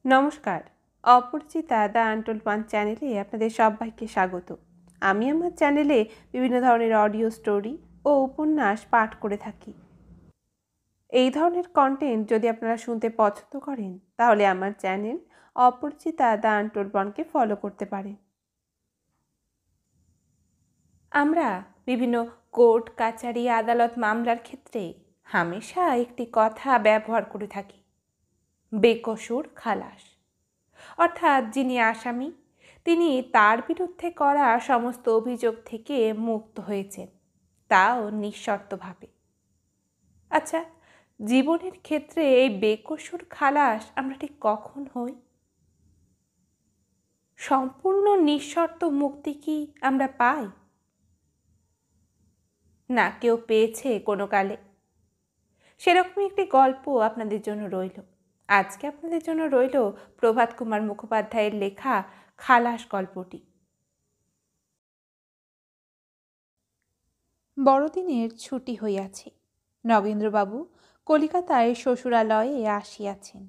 নমস্কার। Aparichita the untold one চ্যানেলে আপনাদের সবাইকে স্বাগত। আমি আমার চ্যানেলে বিভিন্ন ধরনের অডিও স্টোরি ও উপন্যাস পাঠ করে থাকি। এই ধরনের কন্টেন্ট যদি আপনারা শুনতে পছন্দ করেন তাহলে আমার চ্যানেল অপরিচিতা দ্য আনটোল্ড ওয়ানকে ফলো করতে পারেন। আমরা বিভিন্ন কোর্ট কাচারি আদালত মামলার ক্ষেত্রে হামেশা একটি কথা ব্যবহার করে থাকি, বেকসুর খালাস। অর্থাৎ যিনি আসামি তিনি তার বিরুদ্ধে করা সমস্ত অভিযোগ থেকে মুক্ত হয়েছেন, তাও নিঃশর্তভাবে। আচ্ছা, জীবনের ক্ষেত্রে এই বেকসুর খালাস আমরা ঠিক কখন হই? সম্পূর্ণ নিঃশর্ত মুক্তি কি আমরা পাই? না কেউ পেয়েছে কোনো কালে? সেরকমই একটি গল্প আপনাদের জন্য রইল। আজকে আপনাদের জন্য রইল প্রভাত কুমার মুখোপাধ্যায়ের লেখা খালাস গল্পটি। বড়দিনের ছুটি হইয়াছে। নগেন্দ্রবাবু কলিকাতায় শ্বশুরালয়ে আসিয়াছেন।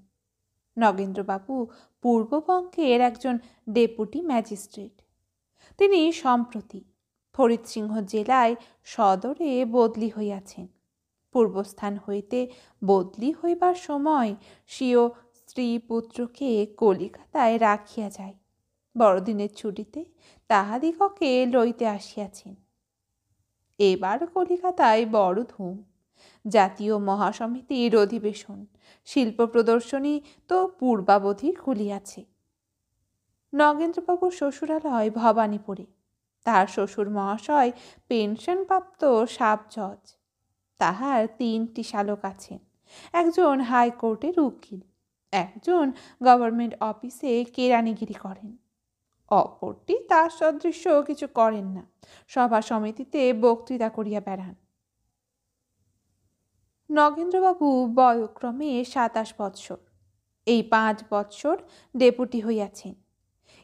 নগেন্দ্রবাবু পূর্ববঙ্গের একজন ডেপুটি ম্যাজিস্ট্রেট। তিনি সম্প্রতি ফরিদসিংহ জেলায় সদরে বদলি হইয়াছেন। পূর্বস্থান হইতে বদলি হইবার সময় স্বীয় স্ত্রী পুত্রকে কলিকাতায় রাখিয়া যায়। বড়দিনের ছুটিতে তাহাদিগকে লইতে আসিয়াছেন। এবার কলিকাতায় বড় ধুম। জাতীয় মহাসমিতির অধিবেশন, শিল্প প্রদর্শনী তো পূর্বাবধি খুলিয়াছে। নগেন্দ্রবাবুর শ্বশুরালয় ভবানীপুরে। তাহার শ্বশুর মহাশয় পেনশনপ্রাপ্ত সাব জজ। তাহার 3টি শালক আছেন। একজন হাইকোর্টের উকিল, একজন গভর্নমেন্ট অফিসে কেরানিগিরি করেন, অপরটি তার সদৃশ্য কিছু করেন না, সভা সমিতিতে বক্তৃতা করিয়া বেড়ান। নগেন্দ্রবাবু বয়ক্রমে 27 বৎসর। এই 5 বৎসর ডেপুটি হইয়াছেন।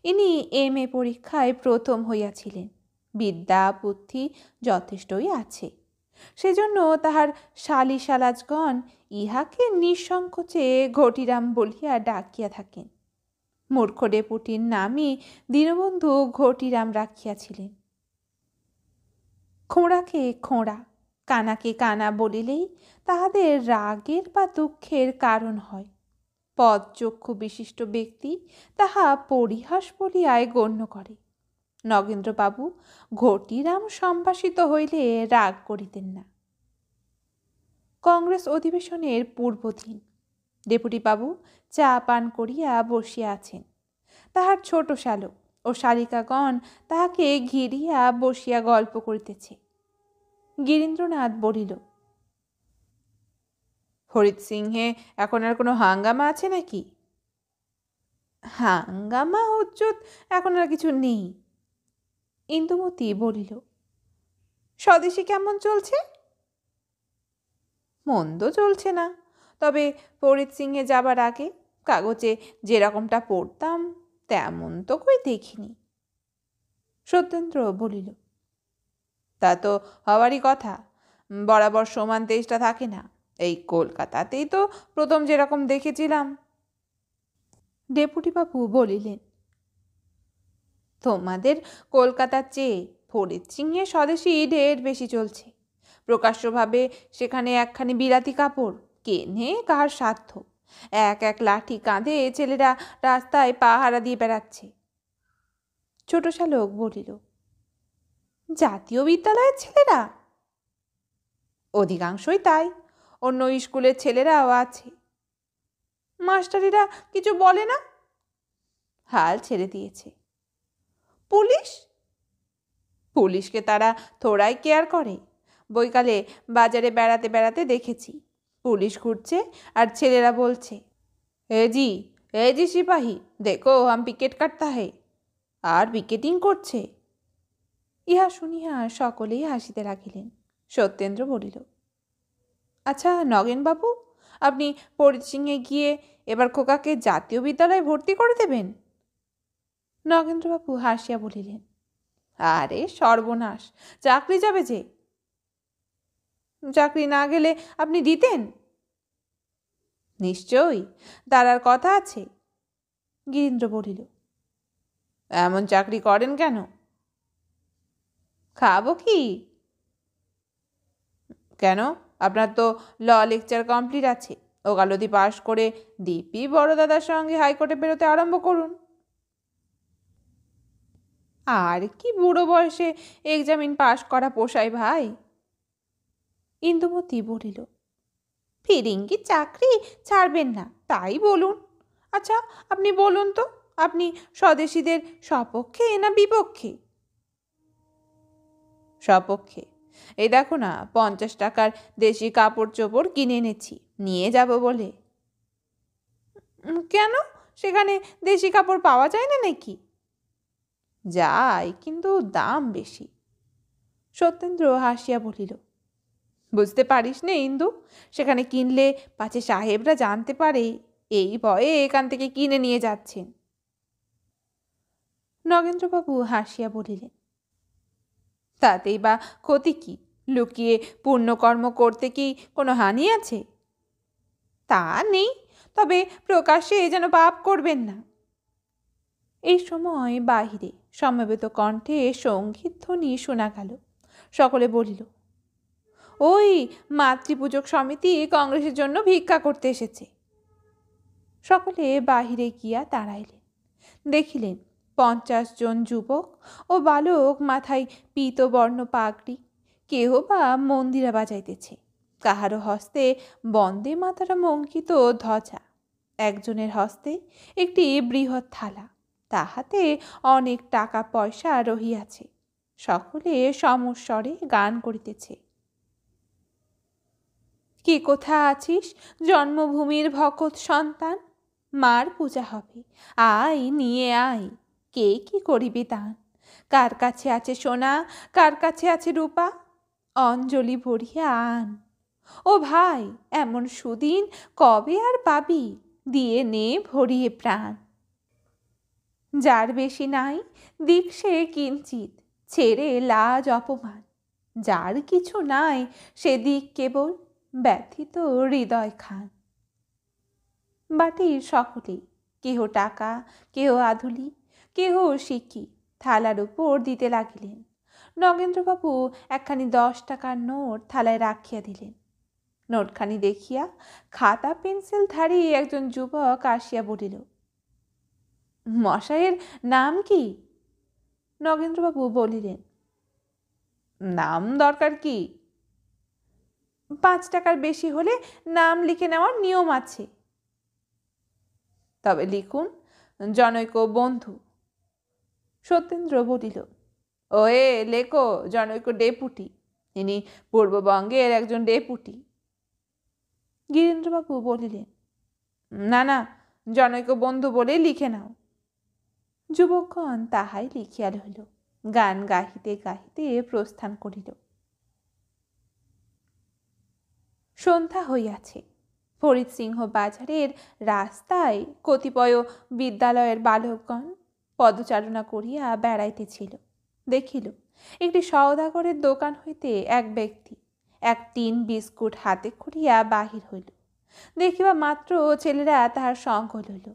ইনি MA পরীক্ষায় প্রথম হইয়াছিলেন। বিদ্যা বুদ্ধি যথেষ্টই আছে, সেজন্য তাহার শালিশালাজগণ ইহাকে নিঃসংকোচে ঘটিরাম বলিয়া ডাকিয়া থাকেন। মূর্খ ডেপুটির নামই দীনবন্ধু ঘটিরাম রাখিয়াছিলেন। খোঁড়াকে খোঁড়া, কানাকে কানা বলিলেই তাহাদের রাগের বা দুঃখের কারণ হয়। পদচক্ষু বিশিষ্ট ব্যক্তি তাহা পরিহাস বলিয়ায় গণ্য করে। নগেন্দ্রবাবু ঘটিরাম সম্ভাষিত হইলে রাগ করিতেন না। কংগ্রেস অধিবেশনের পূর্বদিন ডেপুটিবাবু চা পান করিয়া বসিয়া আছেন। তাহার ছোট শালক ও শালিকাগণ তাহাকে ঘিরিয়া বসিয়া গল্প করিতেছে। গিরীন্দ্রনাথ বলিল, ফরিদসিংহে এখন আর কোনো হাঙ্গামা আছে নাকি? হাঙ্গামা হুজ্জত এখন আর কিছু নেই। ইন্দুমতি বলিল, স্বদেশী কেমন চলছে? মন্দ চলছে না, তবে ফরিদসিংহে যাবার আগে কাগজে যেরকমটা পড়তাম তেমন তো কই দেখিনি। সত্যেন্দ্র বলিল, তা তো হওয়ারই কথা, বরাবর সমান তেজটা থাকে না। এই কলকাতাতেই তো প্রথম যেরকম দেখেছিলাম। ডেপুটিবাবু বলিলেন, তোমাদের কলকাতার চেয়ে ফরিদসিংহে স্বদেশী ঢের বেশি চলছে। প্রকাশ্যভাবে সেখানে একখানি বিলাতি কাপড় কেনে কার সাধ্য, এক এক লাঠি কাঁধে ছেলেরা রাস্তায় পাহারা দিয়ে বেড়াচ্ছে। ছোট শালক বলিল, জাতীয় বিদ্যালয়ের ছেলেরা? অধিকাংশই তাই, অন্য স্কুলের ছেলেরাও আছে। মাস্টারিরা কিছু বলে না? হাল ছেড়ে দিয়েছে। পুলিশ? পুলিশকে তারা থোড়াই কেয়ার করে। বৈকালে বাজারে বেড়াতে বেড়াতে দেখেছি, পুলিশ ঘুরছে আর ছেলেরা বলছে, হে জি সিপাহী, দেখো হাম পিকেট কাটতা হে, আর পিকেটিং করছে। ইহা শুনিয়া সকলেই হাসিতে লাগিলেন। সত্যেন্দ্র বলিল, আচ্ছা নগেনবাবু, আপনি ফরিদসিংহে গিয়ে এবার খোকাকে জাতীয় বিদ্যালয়ে ভর্তি করে দেবেন? নগেন্দ্রবাবু হাসিয়া বলিলেন, আরে সর্বনাশ, চাকরি যাবে যে। চাকরি না গেলে আপনি দিতেন? নিশ্চয়ই, তার আর কথা আছে। গিরীন্দ্র বলিল, এমন চাকরি করেন কেন? খাবো কি? কেন, আপনার তো ল লেকচার কমপ্লিট আছে। ওকালতি পাশ করে দিব্যি বড় দাদার সঙ্গে হাইকোর্টে বেরোতে আরম্ভ করুন। আর কি বুড়ো বয়সে এক্সামিন পাশ করা পোষায় ভাই? ইন্দুমতি বলিল, ফিরিঙ্গি চাকরি ছাড়বেন না তাই বলুন। আচ্ছা আপনি বলুন তো, আপনি স্বদেশীদের সপক্ষে না বিপক্ষে? সপক্ষে। এই দেখো না, 50 টাকার দেশি কাপড় চোপড় কিনে এনেছি, নিয়ে যাব বলে। কেন, সেখানে দেশি কাপড় পাওয়া যায় না নাকি? যায়, কিন্তু দাম বেশি। সত্যেন্দ্র হাসিয়া বলিল, বুঝতে পারিস নে ইন্দু, সেখানে কিনলে পাছে সাহেবরা জানতে পারে, এই ভয়ে এখান থেকে কিনে নিয়ে যাচ্ছেন। নগেন্দ্রবাবু হাসিয়া বলিলেন, তাতেই বা ক্ষতি কি? লুকিয়ে পুণ্যকর্ম করতে কি কোনো হানি আছে? তা নেই, তবে প্রকাশ্যে যেন পাপ করবেন না। এই সময় বাহিরে সমবেত কণ্ঠে সঙ্গীত ধ্বনি শোনা গেল। সকলে বলিল, ওই মাতৃপূজক সমিতি কংগ্রেসের জন্য ভিক্ষা করতে এসেছে। সকলে বাহিরে গিয়া দাঁড়াইলেন। দেখিলেন 50 জন যুবক ও বালক মাথায় পীতবর্ণ পাগড়ি, কেহ বা মন্দিরা বাজাইতেছে, কাহারও হস্তে বন্দে মাতরম অঙ্কিত ধ্বজা, একজনের হস্তে একটি বৃহৎ থালা, তাহাতে অনেক টাকা পয়সা রহিয়াছে। সকলে সমস্বরে গান করিতেছে, কি কোথা আছিস জন্মভূমির ভকত সন্তান, মার পূজা হবে, আয় নিয়ে আয়, কে কি করিবি দান, কার কাছে আছে সোনা, কার কাছে আছে রূপা, অঞ্জলি ভরিয়া আন। ও ভাই, এমন সুদিন কবে আর পাবি, দিয়ে নে ভরিয়ে প্রাণ। যার বেশি নাই দিক সে কিঞ্চিত, ছেড়ে লাজ অপমান, যার কিছু নাই সে দিক কেবল, ব্যথিত হৃদয় খান। বাটির সকলেই, কেহ টাকা, কেহ আধুলি, কেহ সিকি, থালার উপর দিতে লাগিলেন। নগেন্দ্রবাবু একখানি 10 টাকার নোট থালায় রাখিয়া দিলেন। নোটখানি দেখিয়া খাতা পেন্সিল ধারী একজন যুবক আসিয়া বলিল, মশাইয়ের নাম কি? নগেন্দ্রবাবু বলিলেন, নাম দরকার কি? 5 টাকার বেশি হলে নাম লিখে নেওয়ার নিয়ম আছে। তবে লিখুন, জনৈক বন্ধু। সত্যেন্দ্র বলিল, ওয়ে লেখো জনৈক ডেপুটি, ইনি পূর্ববঙ্গের একজন ডেপুটি। গিরীন্দ্রবাবু বলিলেন, না না, জনৈক বন্ধু বলে লিখে নাও। যুবকগণ তাহাই লিখিয়া লইল। গান গাহিতে গাহিতে প্রস্থান করিল। সন্ধ্যা হইয়াছে। ফরিদসিংহ বাজারের রাস্তায় কতিপয় বিদ্যালয়ের বালকগণ পদচারণা করিয়া বেড়াইতেছিল। দেখিল একটি সওদাগরের দোকান হইতে এক ব্যক্তি এক টিন বিস্কুট হাতে করিয়া বাহির হইল। দেখিবা মাত্র ছেলেরা তাহার সঙ্গ লইল।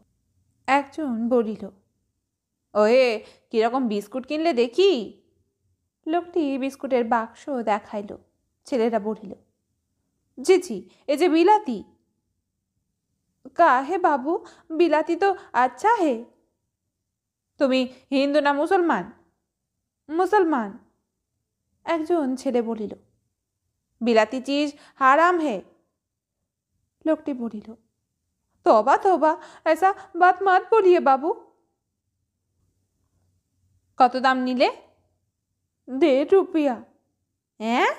একজন বলিল, ওহে, কিরকম বিস্কুট কিনলে দেখি। লোকটি বিস্কুটের বাক্স দেখাইল। ছেলেরা বলিল, জি জি, এ যে বিলাতি। কা হে বাবু, বিলাতি তো আচ্ছা হে। তুমি হিন্দু না মুসলমান? মুসলমান। একজন ছেলে বলিল, বিলাতি চিজ হারাম হে। লোকটি বলিল, তবা তবা, ऐसा बात मत बोलिए बाबू। কত দাম নিলে? 1.5 রুপিয়া। হ্যাঁ,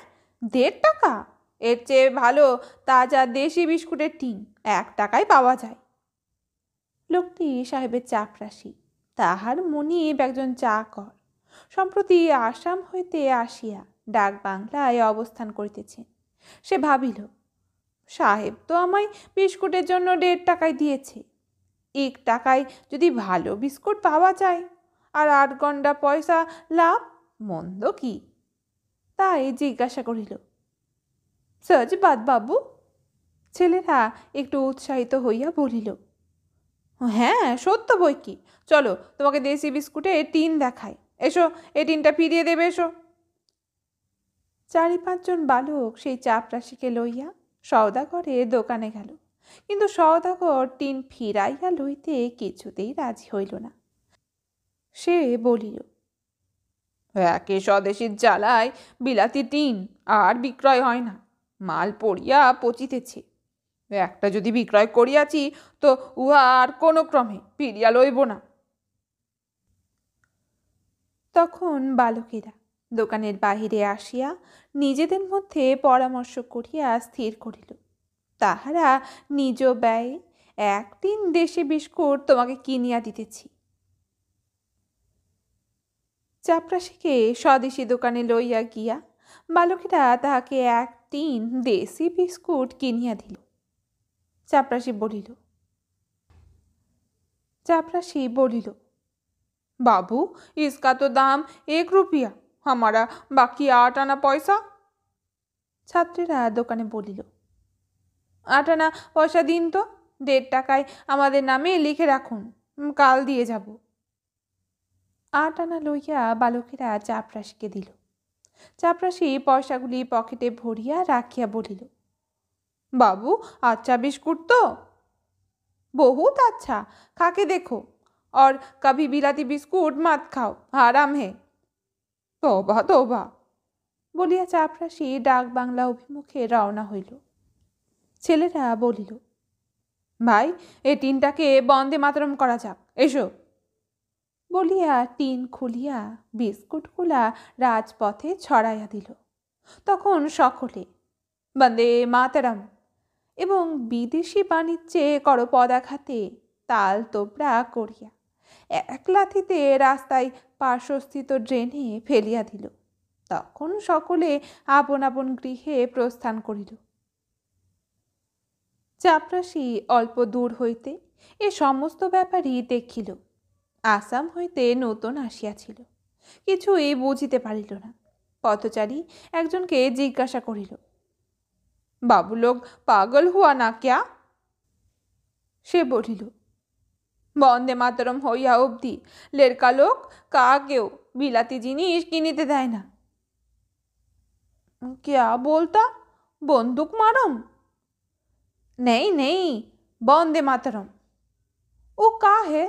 1.5 টাকা? এর চেয়ে ভালো তাজা দেশি বিস্কুটের টিন 1 টাকায় পাওয়া যায়। লোকটি সাহেবের চাপরাশি, তাহার মনিব একজন চাকর, সম্প্রতি আসাম হইতে আসিয়া ডাক বাংলায় অবস্থান করিতেছেন। সে ভাবিল, সাহেব তো আমায় বিস্কুটের জন্য 1.5 টাকায় দিয়েছে, 1 টাকায় যদি ভালো বিস্কুট পাওয়া যায় আর 8 গন্ডা পয়সা লাভ, মন্দ কি? তাই জিজ্ঞাসা করিল, সজ বাত বাবু? ছেলেরা একটু উৎসাহিত হইয়া বলিল, হ্যাঁ, সত্য বই কি। চলো তোমাকে দেশি বিস্কুটের টিন দেখাই। এসো, এই টিনটা ফিরিয়ে দেবে, এসো। 4-5 জন বালক সেই চাপরাশিকে লইয়া সওদাগরের দোকানে গেল, কিন্তু সওদাগর টিন ফিরাইয়া লইতে কিছুতেই রাজি হইল না। সে বলিল, একে স্বদেশীর জ্বালায় বিলাতি টিন আর বিক্রয় হয় না, মাল পড়িয়া পচিতেছে। একটা যদি বিক্রয় করিয়াছি তো উহা আর কোনো ক্রমে ফিরিয়া লইব না। তখন বালকেরা দোকানের বাহিরে আসিয়া নিজেদের মধ্যে পরামর্শ করিয়া স্থির করিল, তাহারা নিজ ব্যয়ে 1 টিন দেশি বিস্কুট তোমাকে কিনিয়া দিতেছি। চাপরাশিকে স্বদেশী দোকানে লইয়া গিয়া বালকেরা তাহাকে 1 টিন দেশি বিস্কুট কিনিয়া দিল। चापराशी बोलिल, बाबू इसका तो दाम 1 रुपया, हमारा बाकी 8 आना पैसा। ছাত্রীরা দোকানে বলিল, 8 আনা পয়সা দিন তো, 1.5 টাকায় আমাদের নামে লিখে রাখুন, কাল দিয়ে যাব। 8 আনা লইয়া বালকেরা চাপরাশিকে দিল। চাপরাশি পয়সাগুলি পকেটে ভরিয়া রাখিয়া বলিল, बाबू अच्छा बिस्कुट तो बहुत अच्छा, खा के देखो, और कभी बिलाती बिस्कुट मत खाओ, हराम है। तौबा तौबा বলিয়া চাপরাশি ডাক বাংলা অভিমুখে রওনা হইল। ছেলেরা বলিল, ভাই এই টিনটাকে বন্দে মাতরম করা যাক, এসো। বলিয়া টিন খুলিয়া বিস্কুটগুলা রাজপথে ছড়াইয়া দিল। তখন সকলে বন্দে মাতরম এবং বিদেশি বাণিজ্যে করপদাঘাতে তাল তোবড়া করিয়া 1 লাথিতে রাস্তায় পার্শ্বস্থিত ড্রেনে ফেলিয়া দিল। তখন সকলে আপন আপন গৃহে প্রস্থান করিল। চাপরাশি অল্প দূর হইতে এ সমস্ত ব্যাপারই দেখিল। আসাম হইতে নতুন আসিয়াছিল, কিছুই বুঝিতে পারিল না। পথচারী একজনকে জিজ্ঞাসা করিল, বাবু লোক পাগল হুয়া না ক্যা? সে বলিল, বন্দে মাতরম হইয়া অবধি লেরকা লোক কাকেও বিলাতি জিনিস কিনিতে দেয় না। क्या बोलता, बंदूक मारम? नहीं नहीं, वंदे मातरम। वो का है?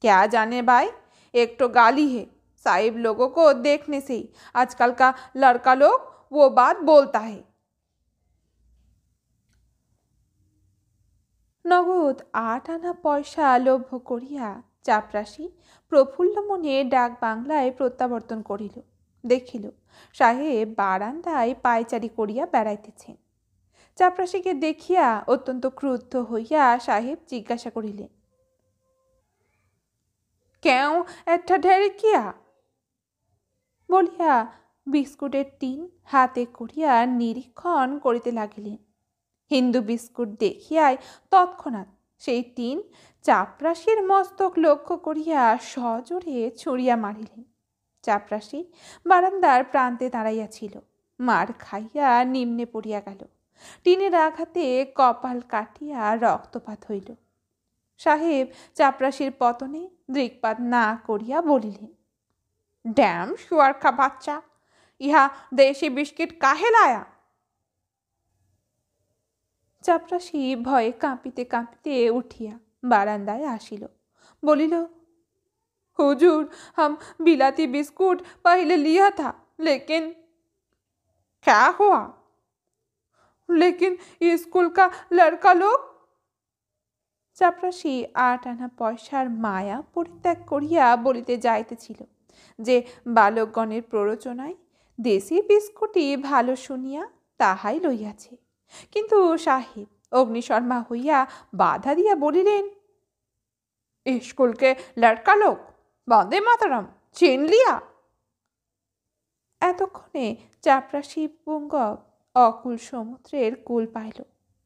क्या जाने भाई, एक तो गाली है, साहिब लोगों को देखने से ही आजकल का लड़का लोग वो बात बोलता है। নগদ 8 আনা পয়সা লভ্য করিয়া চাপরাশি প্রফুল্ল মনে ডাক বাংলায় প্রত্যাবর্তন করিল। দেখিল সাহেব বারান্দায় পায়চারি করিয়া বেড়াইতেছেন। চাপরাশিকে দেখিয়া অত্যন্ত ক্রুদ্ধ হইয়া সাহেব জিজ্ঞাসা করিলেন, কেউ একটা ঢেরে কিয়া? বলিয়া বিস্কুটের টিন হাতে করিয়া নিরীক্ষণ করিতে লাগিলেন। হিন্দু বিস্কুট দেখিয়াই তৎক্ষণাৎ সেই টিন চাপরাশির মস্তক লক্ষ্য করিয়া সজোরে ছুঁড়িয়া মারিলেন। চাপরাশি বারান্দার প্রান্তে দাঁড়াইয়াছিল, মার খাইয়া নিম্নে পড়িয়া গেল। টিনের আঘাতে কপাল কাটিয়া রক্তপাত হইল। সাহেব চাপরাশির পতনে দৃকপাত না করিয়া বলিলেন, ড্যাম শুয়ারখা বাচ্চা, ইহা দেশি বিস্কিট কাহে লায়া? চাপরাশি ভয়ে কাঁপিতে কাঁপিতে উঠিয়া বারান্দায় আসিল। বলিল, हुजूर हम बिलाती बिस्कुट पहले लिया था, लेकिन क्या हुआ? लेकिन स्कूल का लड़का लोग। চাপরাশি 8 আনা পয়সার মায়া পরিত্যাগ করিয়া বলিতে যাইতেছিল যে বালকগণের প্ররোচনায় দেশি বিস্কুটই ভালো শুনিয়া তাহাই লইয়াছে, কিন্তু সাহেব অগ্নিশর্মা হইয়া বাধা দিয়া বলিলেন, स्कूल के लड़का लोग বন্দে মাতরম চিন লিয়া। এতক্ষণে চাপরাশি পুঙ্গব অকুল সমুদ্রের কুল পাইল।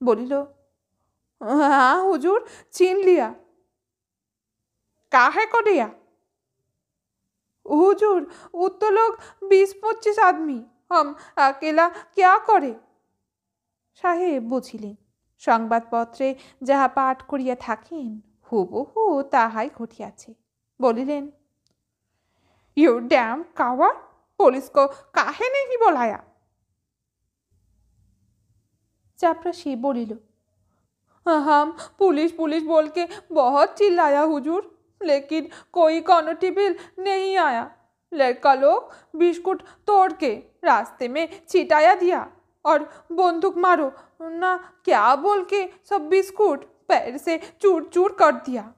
বলিল, हाँ हुजूर छीन लिया। काहे को लिया? हुजूर वो तो लोग 20-25 आदमी, हम अकेला क्या करे? साहेब बुझिलेन সংবাদপত্রে যাহা পাঠ করিয়া থাকেন হুবহু তাহাই ঘটিয়াছে। বলিলেন, ইউ ড্যাম কাওয়ার্ড, पुलिस को काहे नहीं बुलाया? चापराशी बोलिल, हम पुलिस पुलिस बोल के बहुत चिल्लाया हुजूर, लेकिन कोई कांस्टेबल नहीं आया। लड़का लोग बिस्कुट तोड़ के रास्ते में छिटाया दिया और बंदूक मारो ना क्या बोल के सब बिस्कुट पैर से चूर चूर कर दिया।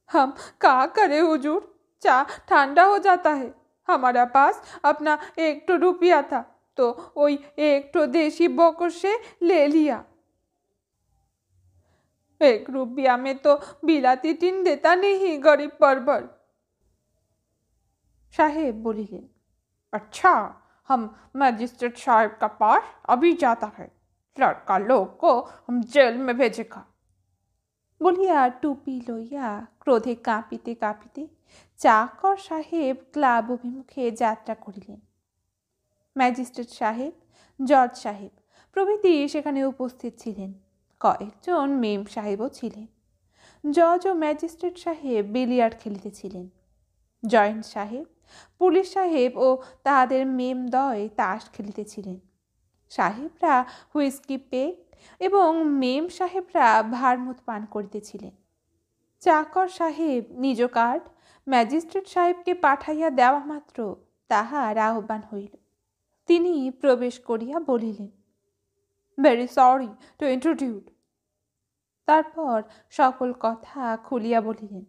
हम क्या करे हुजूर, चाय ठंडा हो जाता है। हमारा पास अपना 1 रुपया था तो वही 1 देशी बकर से ले लिया। 1 रुपया में तो बिलाती टीन देता नहीं गरीब परवर। साहेब बोलिलेन, अच्छा, हम मजिस्ट्रेट साहब का पास अभी जाता है, लड़का लोग को हम जेल में भेजेगा। বলিয়া টুপি লইয়া ক্রোধে কাঁপিতে কাঁপিতে চাকর সাহেব ক্লাব অভিমুখে যাত্রা করিলেন। ম্যাজিস্ট্রেট সাহেব, জজ সাহেব প্রভৃতি সেখানে উপস্থিত ছিলেন। কয়েকজন মেম সাহেবও ছিলেন। জজ ও ম্যাজিস্ট্রেট সাহেব বিলিয়ার্ড খেলিতেছিলেন। জয়েন্ট সাহেব, পুলিশ সাহেব ও তাহাদের মেমদ্বয় তাস খেলিতেছিলেন। সাহেবরা হুইস্কি পেগ এবং মেম সাহেবরা ভারমুদ পান করিতেছিলেন। চাকর সাহেব নিজ কার্ড ম্যাজিস্ট্রেট সাহেবকে পাঠাইয়া দেওয়া মাত্র তাহার আহ্বান হইল। তিনি প্রবেশ করিয়া বলিলেন, ভেরি সরি টু ইন্ট্রোডিউস। তারপর সকল কথা খুলিয়া বলিলেন।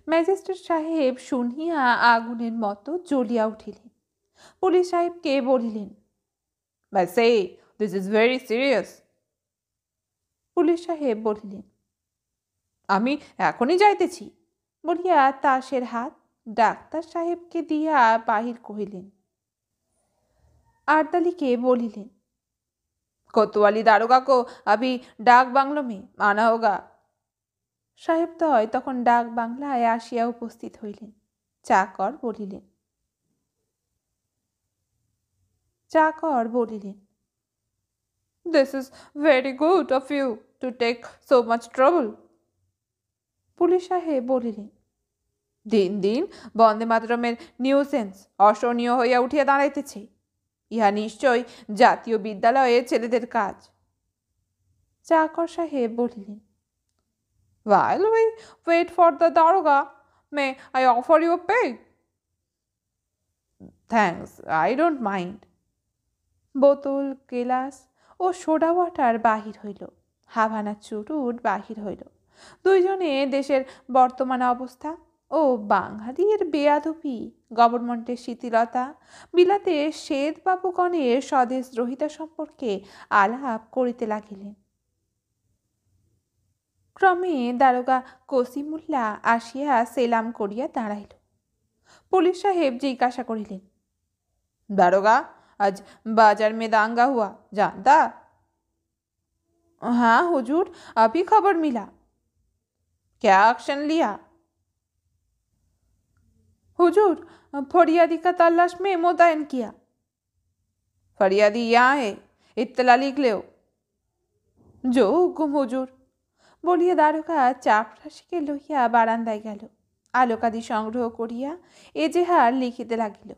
ম্যাজিস্ট্রেট সাহেব শুনিয়া আগুনের মতো জ্বলিয়া উঠিলেন। পুলিশ সাহেবকে বলিলেন, I say, this is very serious. Police সাহেব বলিলেন, আমি এখনই যাইতেছি বলিয়া তাসের হাত ডাক্তার সাহেবকে দিয়া বাহির কহিলেন। আরদালিকে বলিলেন, कोतवाली दारोगा को अभी डाक बांग्लो में आना होगा। সাহেবদ্বয় তখন ডাক বাংলায় আসিয়া উপস্থিত হইলেন। চাকর বলিলেন, This is very good of you to take so much trouble. Police সাহেব বলিলেন, দিন দিন বন্দে মাতরমের নিউসেন্স অসহনীয় হইয়া উঠিয়া দাঁড়াইতেছে। ইহা নিশ্চয় জাতীয় বিদ্যালয়ে ছেলেদের কাজ। চাকর সাহেব বলিলেন, While we wait for the daroga, may I offer you a peg? Thanks, I don't mind. বোতল, গিলাস ও সোডা ওয়াটার বাহির হইল। হাভানা চুরুট বাহির হইল। দুইজনে দেশের বর্তমান অবস্থা ও বাঙালির বেয়াদবি, গভর্নমেন্টের শিথিলতা, বিলাতে শ্বেতবাবুগণের স্বদেশদ্রোহিতা সম্পর্কে আলাপ করিতে লাগিলেন। ক্রমে দারোগা কসিমুল্লাহ আসিয়া সেলাম করিয়া দাঁড়াইল। পুলিশ সাহেব জিজ্ঞাসা করিলেন, দারোগা, आज बाजार में दांगा हुआ, जानता? हाँ हुजूर, अभी खबर मिला। क्या एक्शन लिया? हुजूर, फरियादी का तलाश में मुतयन किया। फरियादी यहाँ है, इत्तला लिख लो। जो हुकुम हुजूर। বলিয়া দারোগা চাপরাশিকে লইয়া বারান্দায় গেল। আলোকাদি সংগ্রহ করিয়া এজেহার লিখিতে লাগিল।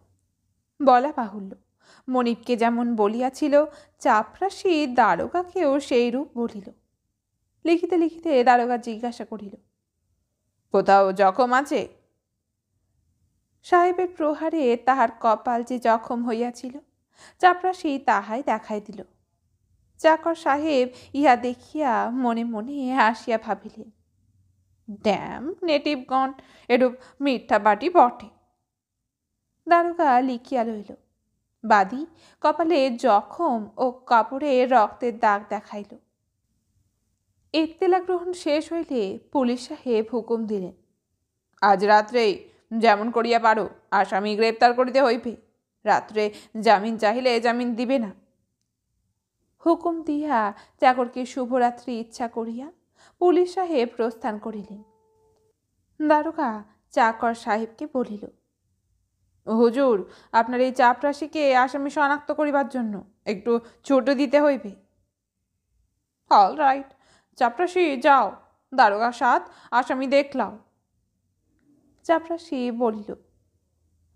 বলা বাহুল্য, মনিবকে যেমন বলিয়াছিল, চাপরাশি দারোগাকেও সেই রূপ বলিল। লিখিতে লিখিতে দারোগা জিজ্ঞাসা করিল, কোথাও জখম আছে? সাহেবের প্রহারে তাহার কপাল যে জখম হইয়াছিল, চাপরাশি তাহাই দেখাই দিল। চাকর সাহেব ইহা দেখিয়া মনে মনে হাসিয়া ভাবিলেন, ড্যাম নেটিভগণ এরূপ মিথ্যা বাটি বটে। দারোগা লিখিয়া লইল। বাদী কপালে জখম ও কাপড়ে রক্তের দাগ দেখাইল। ইত্তেলা গ্রহণ শেষ হইলে পুলিশ সাহেব হুকুম দিলেন, আজ রাত্রেই যেমন করিয়া পারো আসামি গ্রেপ্তার করিতে হইবে। রাত্রে জামিন চাহিলে জামিন দিবে না। হুকুম দিয়া চাকরকে শুভরাত্রি ইচ্ছা করিয়া পুলিশ সাহেব প্রস্থান করিলেন। দারোগা চাকর সাহেবকে বলিল, হুজুর, আপনার এই চাপরাশিকে আসামি শনাক্ত করিবার জন্য একটু ছুটি দিতে হইবে। অল রাইট, চাপরাশি যাও, দারোগা সাত আসামি দেখলাম। চাপরাশি বলিল,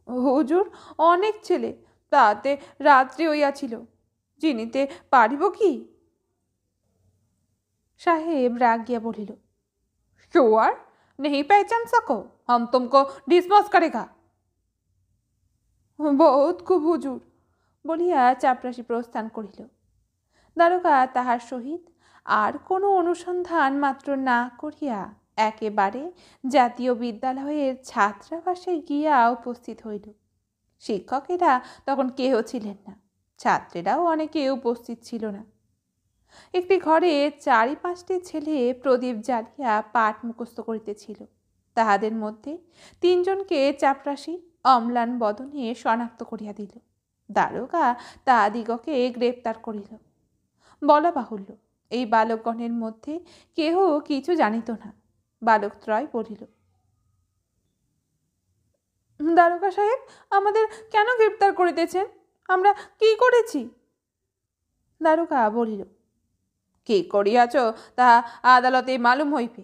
হুজুর অনেক ছেলে, তাতে রাত্রি হইয়াছিল, চিনিতে পারিব কি? সাহেব রাগিয়া বলিল, श्योर नहीं पहचान सको हम तुमको डिसमस करेगा। बहुत खूब হুজুর বলিয়া চাপরাশি প্রস্থান করিল। দারোগা তাহার সহিত আর কোনো অনুসন্ধান মাত্র না করিয়া একেবারে জাতীয় বিদ্যালয়ের ছাত্রাবাসে গিয়া উপস্থিত হইল। শিক্ষকেরা তখন কেহ ছিলেন না, ছাত্রেরাও অনেকে উপস্থিত ছিল না। একটি ঘরে 4-5টি ছেলে প্রদীপ জ্বালিয়া পাঠ মুখস্থ করিতেছিল। তাহাদের মধ্যে 3 জনকে চাপরাশি অম্লান বদনে শনাক্ত করিয়া দিল। দারোগা তাহাদিগকে গ্রেপ্তার করিল। বলা বাহুল্য, এই বালকগণের মধ্যে কেহ কিছু জানিত না। বালকত্রয় বলিল, দারোগা সাহেব, আমাদের কেন গ্রেপ্তার করিতেছেন? আমরা কি করেছি? দারোগা বলিল, কি করিয়াছ তাহা আদালতে মালুম হইবে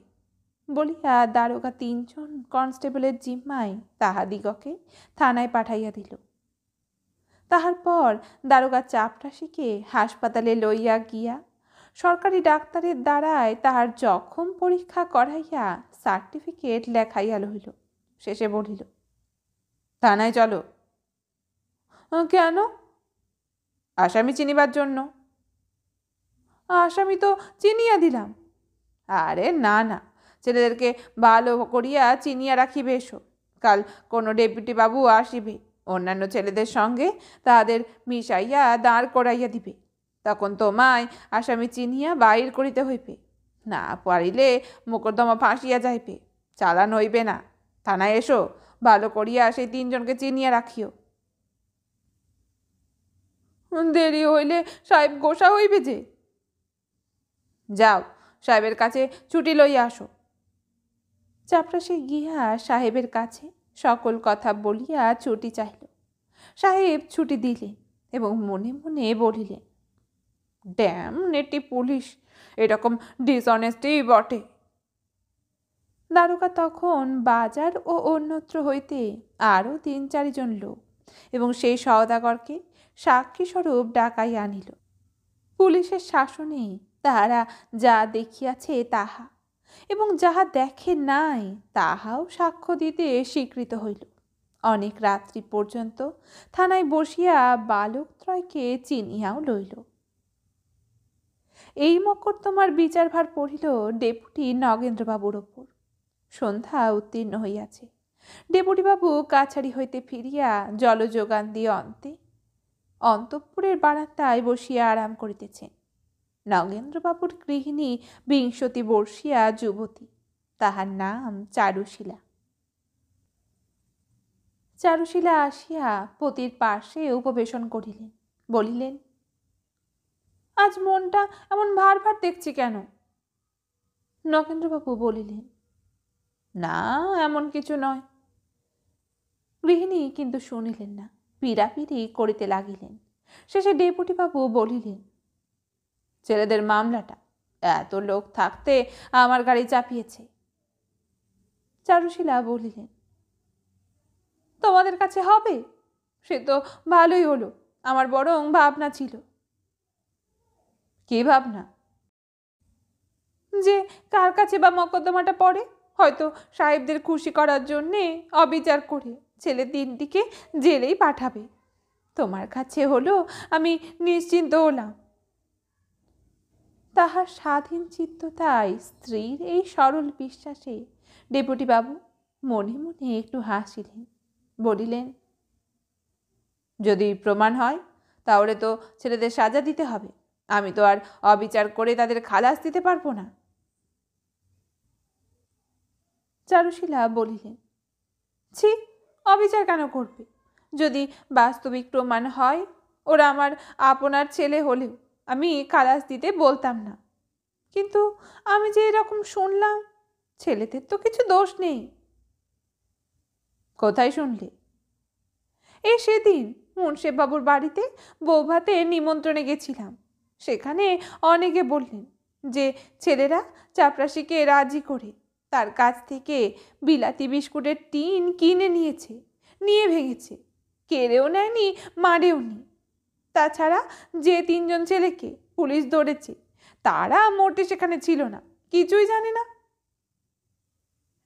বলিয়া দারোগা 3 জন কনস্টেবলের জিম্মায় তাহাদিগকে থানায় পাঠাইয়া দিল। তাহার পর দারোগা চাপরাশিকে হাসপাতালে লইয়া গিয়া সরকারি ডাক্তারের দ্বারায় তাহার জখম পরীক্ষা করাইয়া সার্টিফিকেট লেখাইয়া লইল। শেষে বলিল, থানায় চলো। কেন? আসামি চিনিবার জন্য। আসামি তো চিনিয়া দিলাম। আরে না না, ছেলেদেরকে ভালো করিয়া চিনিয়া রাখিবে। এসো, কাল কোনো ডেপুটি বাবু আসিবে, অন্যান্য ছেলেদের সঙ্গে তাদের মিশাইয়া দাঁড় করাইয়া দিবে। তখন তোমায় আসামি চিনিয়া বাইর করিতে হইবে, না পারিলে মোকদ্দমা ফাঁসিয়া যাইবে, চালান হইবে না। থানায় এসো, ভালো করিয়া সেই 3 জনকে চিনিয়া রাখিও। দেরি হইলে সাহেব গোসা হইবে যে। যাও, সাহেবের কাছে ছুটি লইয়া আসো। চাপরাশি গিয়া সাহেবের কাছে সকল কথা বলিয়া ছুটি চাইল। সাহেব ছুটি দিলেন এবং মনে মনে বলিলেন, ড্যাম নেটি পুলিশ, এরকম ডিসঅনেস্টি বটে। দারোগা তখন বাজার ও অন্যত্র হইতে আরও 3-4 জন লোক এবং সেই সওদাগরকে সাক্ষী স্বরূপ ডাকাইয়া আনিল। পুলিশের শাসনে তাহারা যা দেখিয়াছে তাহা এবং যাহা দেখে নাই তাহাও সাক্ষ্য দিতে স্বীকৃত হইল। অনেক রাত্রি পর্যন্ত থানায় বসিয়া বালকত্রয়কে চিনিয়াও লইল। এই মকদ্দমার বিচারভার পড়িল ডেপুটি নগেন্দ্রবাবুর ওপর। সন্ধ্যা উত্তীর্ণ হইয়াছে। ডেপুটিবাবু কাছারি হইতে ফিরিয়া জলযোগান দিয়ে অন্তঃপুরের বারান্দায় বসিয়া আরাম করিতেছেন। নগেন্দ্রবাবুর গৃহিণী 20 বর্ষীয়া যুবতী, তাহার নাম চারুশীলা। চারুশীলা আসিয়া পতির পার্শ্বে উপবেশন করিলেন। বলিলেন, আজ মনটা এমন ভার ভার দেখছি কেন? নগেন্দ্রবাবু বলিলেন, না এমন কিছু নয়। গৃহিণী কিন্তু শুনিলেন না, পীড়াপিড়ি করিতে লাগিলেন। শেষে ডেপুটিবাবু বলিলেন, ছেলেদের মামলাটা এত লোক থাকতে আমার গাড়ি চাপিয়েছে। চারুশীলা বলিলেন, তোমাদের কাছে হবে? সে তো ভালোই হলো, আমার বরং ভাবনা ছিল। কি ভাবনা? যে কার কাছে বা মকদ্দমাটা পড়ে, হয়তো সাহেবদের খুশি করার জন্যে অবিচার করে ছেলে 3টিকে জেলেই পাঠাবে। তোমার কাছে হলো, আমি নিশ্চিন্ত হলাম। তাহার স্বাধীন চিত্ততায় স্ত্রীর এই সরল বিশ্বাসে ডেপুটিবাবু মনে মনে একটু হাসিলেন। বলিলেন, যদি প্রমাণ হয় তাহলে তো ছেলেদের সাজা দিতে হবে, আমি তো আর অবিচার করে তাদের খালাস দিতে পারবো না। চারুশীলা বলিলেন, ছি, অবিচার কেন করবে? যদি বাস্তবিক প্রমাণ হয় ওরা আমার আপনার ছেলে হলেও আমি খালাস দিতে বলতাম না। কিন্তু আমি যে এরকম শুনলাম, ছেলেদের তো কিছু দোষ নেই। কোথায় শুনলে? এই সেদিন মুন্সেফবাবুর বাড়িতে বৌভাতে নিমন্ত্রণে গেছিলাম। সেখানে অনেকে বললেন যে ছেলেরা চাপরাশিকে রাজি করে তার কাছ থেকে বিলাতি বিস্কুটের টিন কিনে নিয়েছে, নিয়ে ভেঙেছে, কেড়েও নেয়নি, মারেও নি। তাছাড়া যে 3জন ছেলেকে পুলিশ ধরেছে তারা মোটে সেখানে ছিল না, কিছুই জানে না।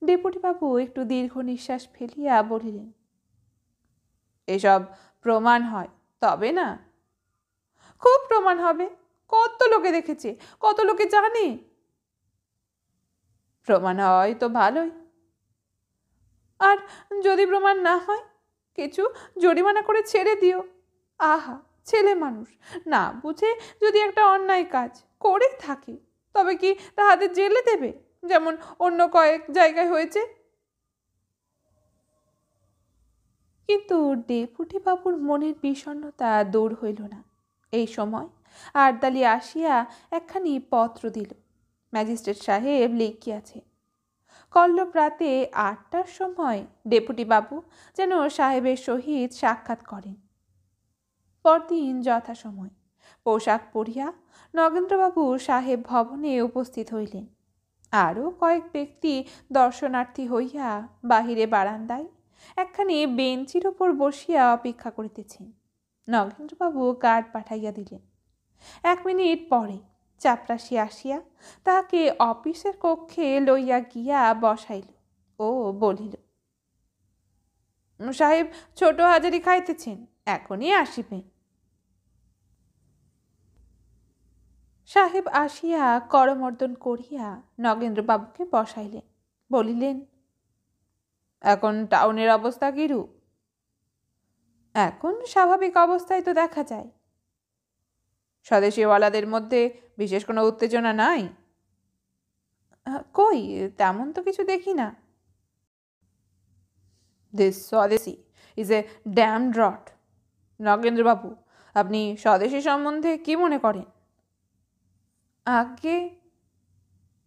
ডেপুটি বাবু একটু দীর্ঘ নিঃশ্বাস ফেলিয়া বলিলেন, এসব প্রমাণ হয় তবে না? খুব প্রমাণ হবে, কত লোকে দেখেছে, কত লোকে জানে। প্রমাণ হয় তো ভালোই, আর যদি প্রমাণ না হয় কিছু জরিমানা করে ছেড়ে দিও। আহা, ছেলে মানুষ না বুঝে যদি একটা অন্যায় কাজ করে থাকে তবে কি তাহাদের জেলে দেবে, যেমন অন্য কয়েক জায়গায় হয়েছে? কিন্তু ডেপুটি বাবুর মনের বিষণ্ণতা দূর হইল না। এই সময় আরদালি আসিয়া একখানি পত্র দিল। ম্যাজিস্ট্রেট সাহেব লিখিয়াছে, কল্লব রাতে 8টার সময় ডেপুটি বাবু যেন সাহেবের সহিত সাক্ষাৎ করেন। পরদিন যথাসময় পোশাক পরিয়া নগেন্দ্রবাবু সাহেব ভবনে উপস্থিত হইলেন। আরও কয়েক ব্যক্তি দর্শনার্থী হইয়া বাহিরে বারান্দায় একখানি বেঞ্চির ওপর বসিয়া অপেক্ষা করিতেছেন। নগেন্দ্রবাবু কার্ড পাঠাইয়া দিলেন। 1 মিনিট পরে চাপরাশি আসিয়া তাহাকে অফিসের কক্ষে লইয়া গিয়া বসাইল ও বলিল, সাহেব ছোট হাজারি খাইতেছেন, এখনই আসিবেন। সাহেব আসিয়া করমর্দন করিয়া নগেন্দ্রবাবুকে বসাইলেন, বলিলেন, এখন টাউনের অবস্থা কিরূপ? এখন স্বাভাবিক অবস্থায় তো দেখা যায়। স্বদেশীওয়ালাদের মধ্যে বিশেষ কোনো উত্তেজনা নাই? কই, তেমন তো কিছু দেখি না। দিস স্বদেশী ইজ এ ড্যামড রট। নগেন্দ্রবাবু, আপনি স্বদেশী সম্বন্ধে কি মনে করেন? আগে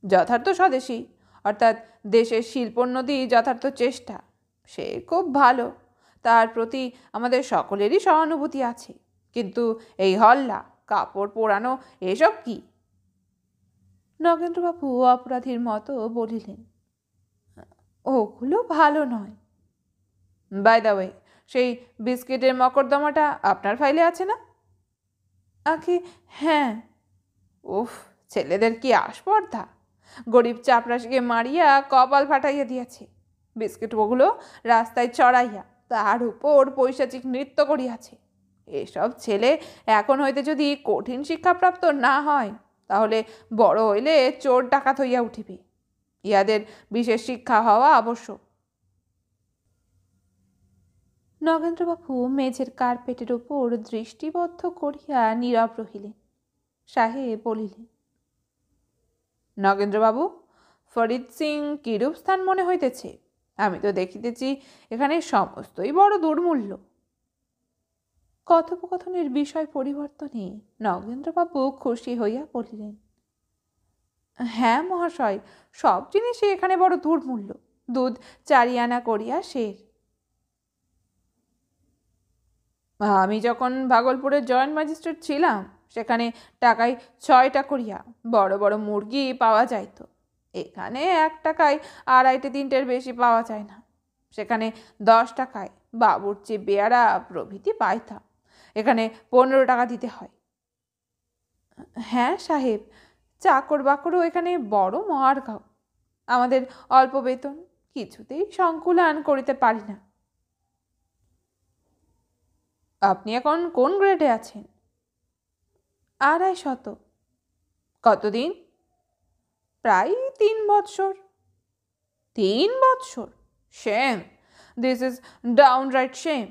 যথার্থ স্বদেশী অর্থাৎ দেশের শিল্পোন্নতি যথার্থ চেষ্টা, সে খুব ভালো, তার প্রতি আমাদের সকলেরই সহানুভূতি আছে। কিন্তু এই হল্লা, কাপড় পোড়ানো, এসব কি? নগেন্দ্রবাবু অপরাধীর মতো বলিলেন, ওগুলো ভালো নয়। বাই দ্য ওয়ে, সেই বিস্কিটের মকদ্দমাটা আপনার ফাইলে আছে না? আগে হ্যাঁ। উফ, ছেলেদের কি আস্পর্ধা! গরিব চাপরাশিকে মারিয়া কপাল ফাটাইয়া দিয়াছে। বিস্কিটগুলো রাস্তায় চড়াইয়া তার উপর পৈশাচিক নৃত্য করিয়াছে। এসব ছেলে এখন হইতে যদি কঠিন শিক্ষাপ্রাপ্ত না হয় তাহলে বড় হইলে চোর ডাকাত হইয়া উঠিবে। ইহাদের বিশেষ শিক্ষা হওয়া আবশ্যক। নগেন্দ্রবাবু মেঝের কার্পেটের উপর দৃষ্টিবদ্ধ করিয়া নীরব রহিলেন। সাহেব বলিলেন, নগেন্দ্রবাবু, ফরিদ সিং কিরূপ স্থান মনে হইতেছে? আমি তো দেখিতেছি এখানে সমস্তই বড় দুর্মূল্য। কথোপকথনের বিষয় পরিবর্তনে নগেন্দ্রবাবু খুশি হইয়া বলিলেন, হ্যাঁ মহাশয়, সব জিনিসই এখানে বড় দুর্মূল্য। দুধ 4 আনা করিয়া সের। আমি যখন ভাগলপুরের জয়েন্ট ম্যাজিস্ট্রেট ছিলাম সেখানে টাকায় 6টা করিয়া বড় বড় মুরগি পাওয়া যাইত। এখানে 1 টাকায় 2.5-3টের বেশি পাওয়া যায় না। সেখানে 10 টাকায় বাবুর্চি, বেয়ারা প্রভৃতি পাইতাম, এখানে 15 টাকা দিতে হয়। হ্যাঁ সাহেব, চাকর বাকরও এখানে বড় মহার্ঘ। আমাদের অল্প বেতন, কিছুতেই সংকুলান করিতে পারি না। আপনি এখন কোন গ্রেডে আছেন? 250। কতদিন? প্রায় 3 বৎসর। 3 বৎসর? Shame, this is downright shame.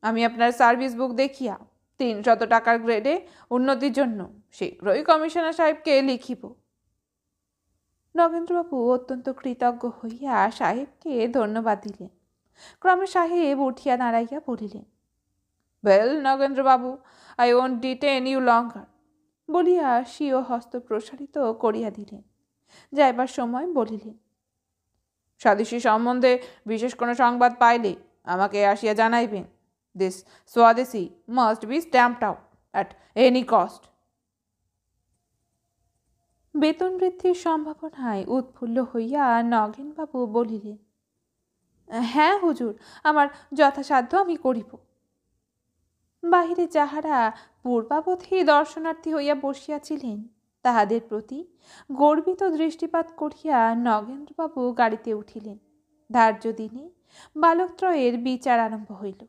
আমি আপনার সার্ভিস বুক দেখিয়া 300 টাকার গ্রেডে উন্নতির জন্য শীঘ্রই কমিশনার সাহেবকে লিখিব। নগেন্দ্রবাবু অত্যন্ত কৃতজ্ঞ হইয়া সাহেবকে ধন্যবাদ দিলেন। ক্রমে সাহেব উঠিয়া দাঁড়াইয়া বলিলেন, ওয়েল নগেন্দ্রবাবু, I won't detain you longer, বলিয়া স্বীয় হস্ত প্রসারিত করিয়া দিলেন। যাইবার সময় বলিলেন, স্বদেশী সম্বন্ধে বিশেষ কোনো সংবাদ পাইলে আমাকে আসিয়া জানাইবেন। This swadeshi must be stamped out at any cost. বেতন বৃদ্ধির সম্ভাবনায় উৎফুল্ল হইয়া নগেনবাবু বলিলেন, হ্যাঁ হুজুর, আমার যথাসাধ্য আমি করিব। বাহিরে যাহারা পূর্বাবধি দর্শনার্থী হইয়া বসিয়াছিলেন তাহাদের প্রতি গর্বিত দৃষ্টিপাত করিয়া নগেন্দ্রবাবু গাড়িতে উঠিলেন। ধার্য দিনে বালকত্রয়ের বিচার আরম্ভ হইল।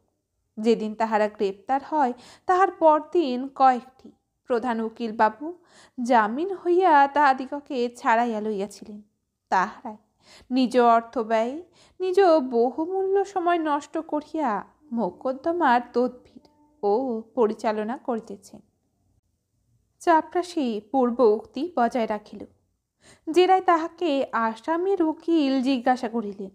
যেদিন তাহারা গ্রেপ্তার হয় তাহার পরদিন কয়েকটি প্রধান উকিল বাবু জামিন হইয়া তাহাদিগকে ছাড়াইয়া লইয়াছিলেন। তাহারাই নিজ অর্থ ব্যয়ে নিজ বহুমূল্য সময় নষ্ট করিয়া মোকদ্দমার তদবির ও পরিচালনা করিতেছেন। চাপরাশি পূর্ব উক্তি বজায় রাখিল। জেরায় তাহাকে আসামির উকিল জিজ্ঞাসা করিলেন,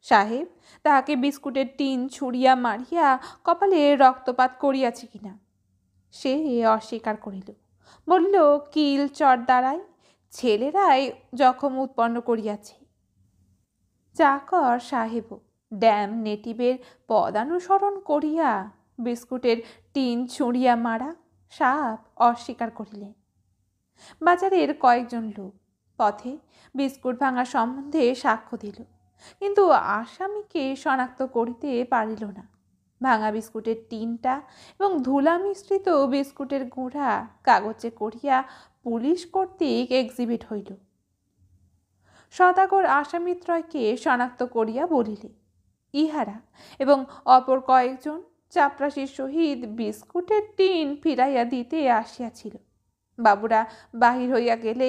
সাহেব তাহাকে বিস্কুটের টিন ছুড়িয়া মারিয়া কপালে রক্তপাত করিয়াছে কিনা? সে অস্বীকার করিল, বলিল কিল চর দ্বারাই ছেলেরাই জখম উৎপন্ন করিয়াছে। চাকর সাহেব ড্যাম নেটিভের পদানুসরণ করিয়া বিস্কুটের টিন ছুঁড়িয়া মারা সাপ অস্বীকার করিলেন। বাজারের কয়েকজন লোক পথে বিস্কুট ভাঙা সম্বন্ধে সাক্ষ্য দিল, কিন্তু আসামিকে শনাক্ত করিতে পারিল না। ভাঙা বিস্কুটের টিনটা এবং ধুলা মিশ্রিত বিস্কুটের গুঁড়া কাগজে করিয়া পুলিশ কর্তৃক এক্সিবিট হইল। সদাগর আসামিত্রয়কে শনাক্ত করিয়া বলিলে, ইহারা এবং অপর কয়েকজন চাপরাশির সহিত বিস্কুটের টিন ফিরাইয়া দিতে আসিয়াছিল। বাবুরা বাহির হইয়া গেলে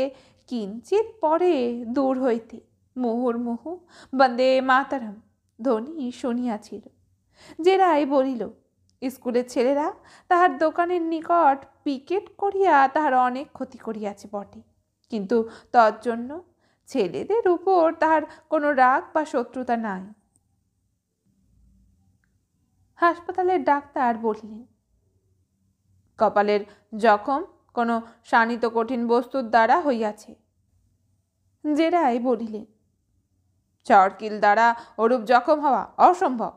কিঞ্চিত পরে দূর হইতে মুহুর্মুহু বন্দে মাতারম ধ্বনি শুনিয়াছিল। জেরাই বলিল, স্কুলের ছেলেরা তাহার দোকানের নিকট পিকেট করিয়া তাহার অনেক ক্ষতি করিয়াছে বটে, কিন্তু তজ্জন্য ছেলেদের উপর তাহার কোনো রাগ বা শত্রুতা নাই। হাসপাতালের ডাক্তার বলিলেন, কপালের জখম কোনো শানিত কঠিন বস্তুর দ্বারা হইয়াছে। জেরাই বলিলেন, চরকিল দ্বারা ওরূপ জখম হওয়া অসম্ভব।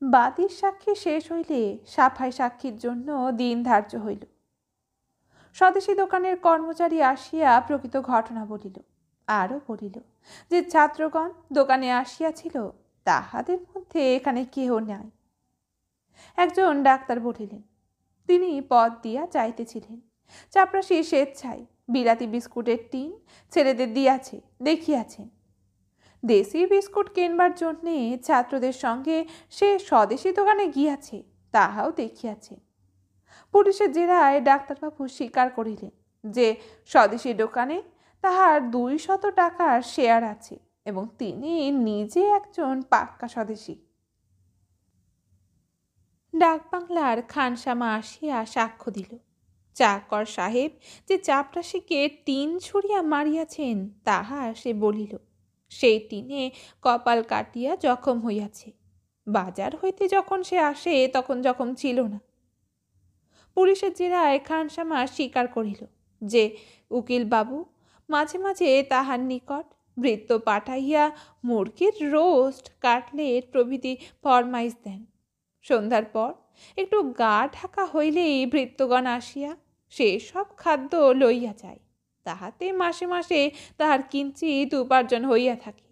বাদীর সাক্ষী শেষ হইলে সাফাই সাক্ষীর জন্য দিন ধার্য হইল। স্বদেশী দোকানের কর্মচারী আসিয়া প্রকৃত ঘটনা বলিল। আরও বলিল যে ছাত্রগণ দোকানে আসিয়াছিল তাহাদের মধ্যে এখানে কেহ নাই। একজন ডাক্তার বলিলেন, তিনি পথ দিয়া যাইতেছিলেন। চাপরাশি স্বেচ্ছায় বিলাতি বিস্কুটের টিন ছেলেদের দিয়াছে দেখিয়াছেন। দেশি বিস্কুট কিনবার জন্যে ছাত্রদের সঙ্গে সে স্বদেশী দোকানে গিয়াছে তাহাও দেখিয়াছে। পুলিশের জেরায় ডাক্তারবাবু স্বীকার করিলেন যে স্বদেশী দোকানে তাহার 200 টাকার শেয়ার আছে এবং তিনি নিজে একজন পাক্কা স্বদেশী। ডাকবাংলার খানসামা আসিয়া সাক্ষ্য দিল। চাকর সাহেব যে চাপরাশিকে টিন ছুড়িয়া মারিয়াছেন তাহা সে বলিল। সেই টিনে কপাল কাটিয়া জখম হইয়াছে। বাজার হইতে যখন সে আসে তখন জখম ছিল না। পুলিশের জেরায় খানসামা স্বীকার করিল যে উকিল বাবু মাঝে মাঝে তাহার নিকট ভৃত্য পাঠাইয়া মুরগির রোস্ট, কাটলেট প্রভৃতি ফরমাইশ দেন। সন্ধ্যার পর একটু গা ঢাকা হইলেই ভৃত্যগণ আসিয়া সে সব খাদ্য লইয়া যায়। তাহাতে মাসে মাসে তাহার কিঞ্চিত উপার্জন হইয়া থাকে।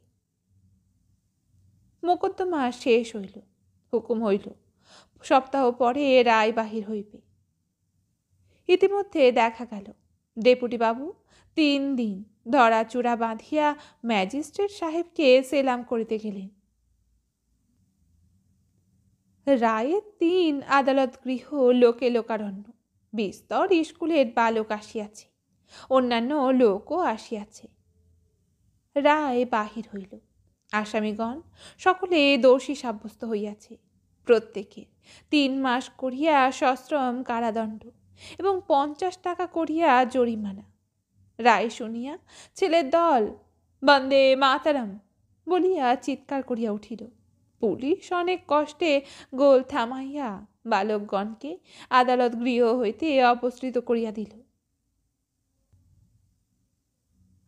মোকদ্দমা শেষ হইল, হুকুম হইল, সপ্তাহ পরে রায় বাহির হইবে। ইতিমধ্যে দেখা গেল ডেপুটি বাবু 3 দিন ধরা চূড়া বাঁধিয়া ম্যাজিস্ট্রেট সাহেবকে সেলাম করিতে গেলেন। রায়ের দিন আদালত গৃহ লোকে লোকারণ্য। বিস্তর স্কুলের বালক আসিয়াছে, অন্যান্য লোকও আসিয়াছে। রায় বাহির হইল। আসামিগণ সকলে দোষী সাব্যস্ত হইয়াছে। প্রত্যেকে 3 মাস করিয়া সশ্রম কারাদণ্ড এবং 50 টাকা করিয়া জরিমানা। রায় শুনিয়া ছেলের দল বন্দে মাতারম বলিয়া চিৎকার করিয়া উঠিল। পুলিশ অনেক কষ্টে গোল থামাইয়া বালকগণকে আদালত গৃহ হইতে অপসৃত করিয়া দিল।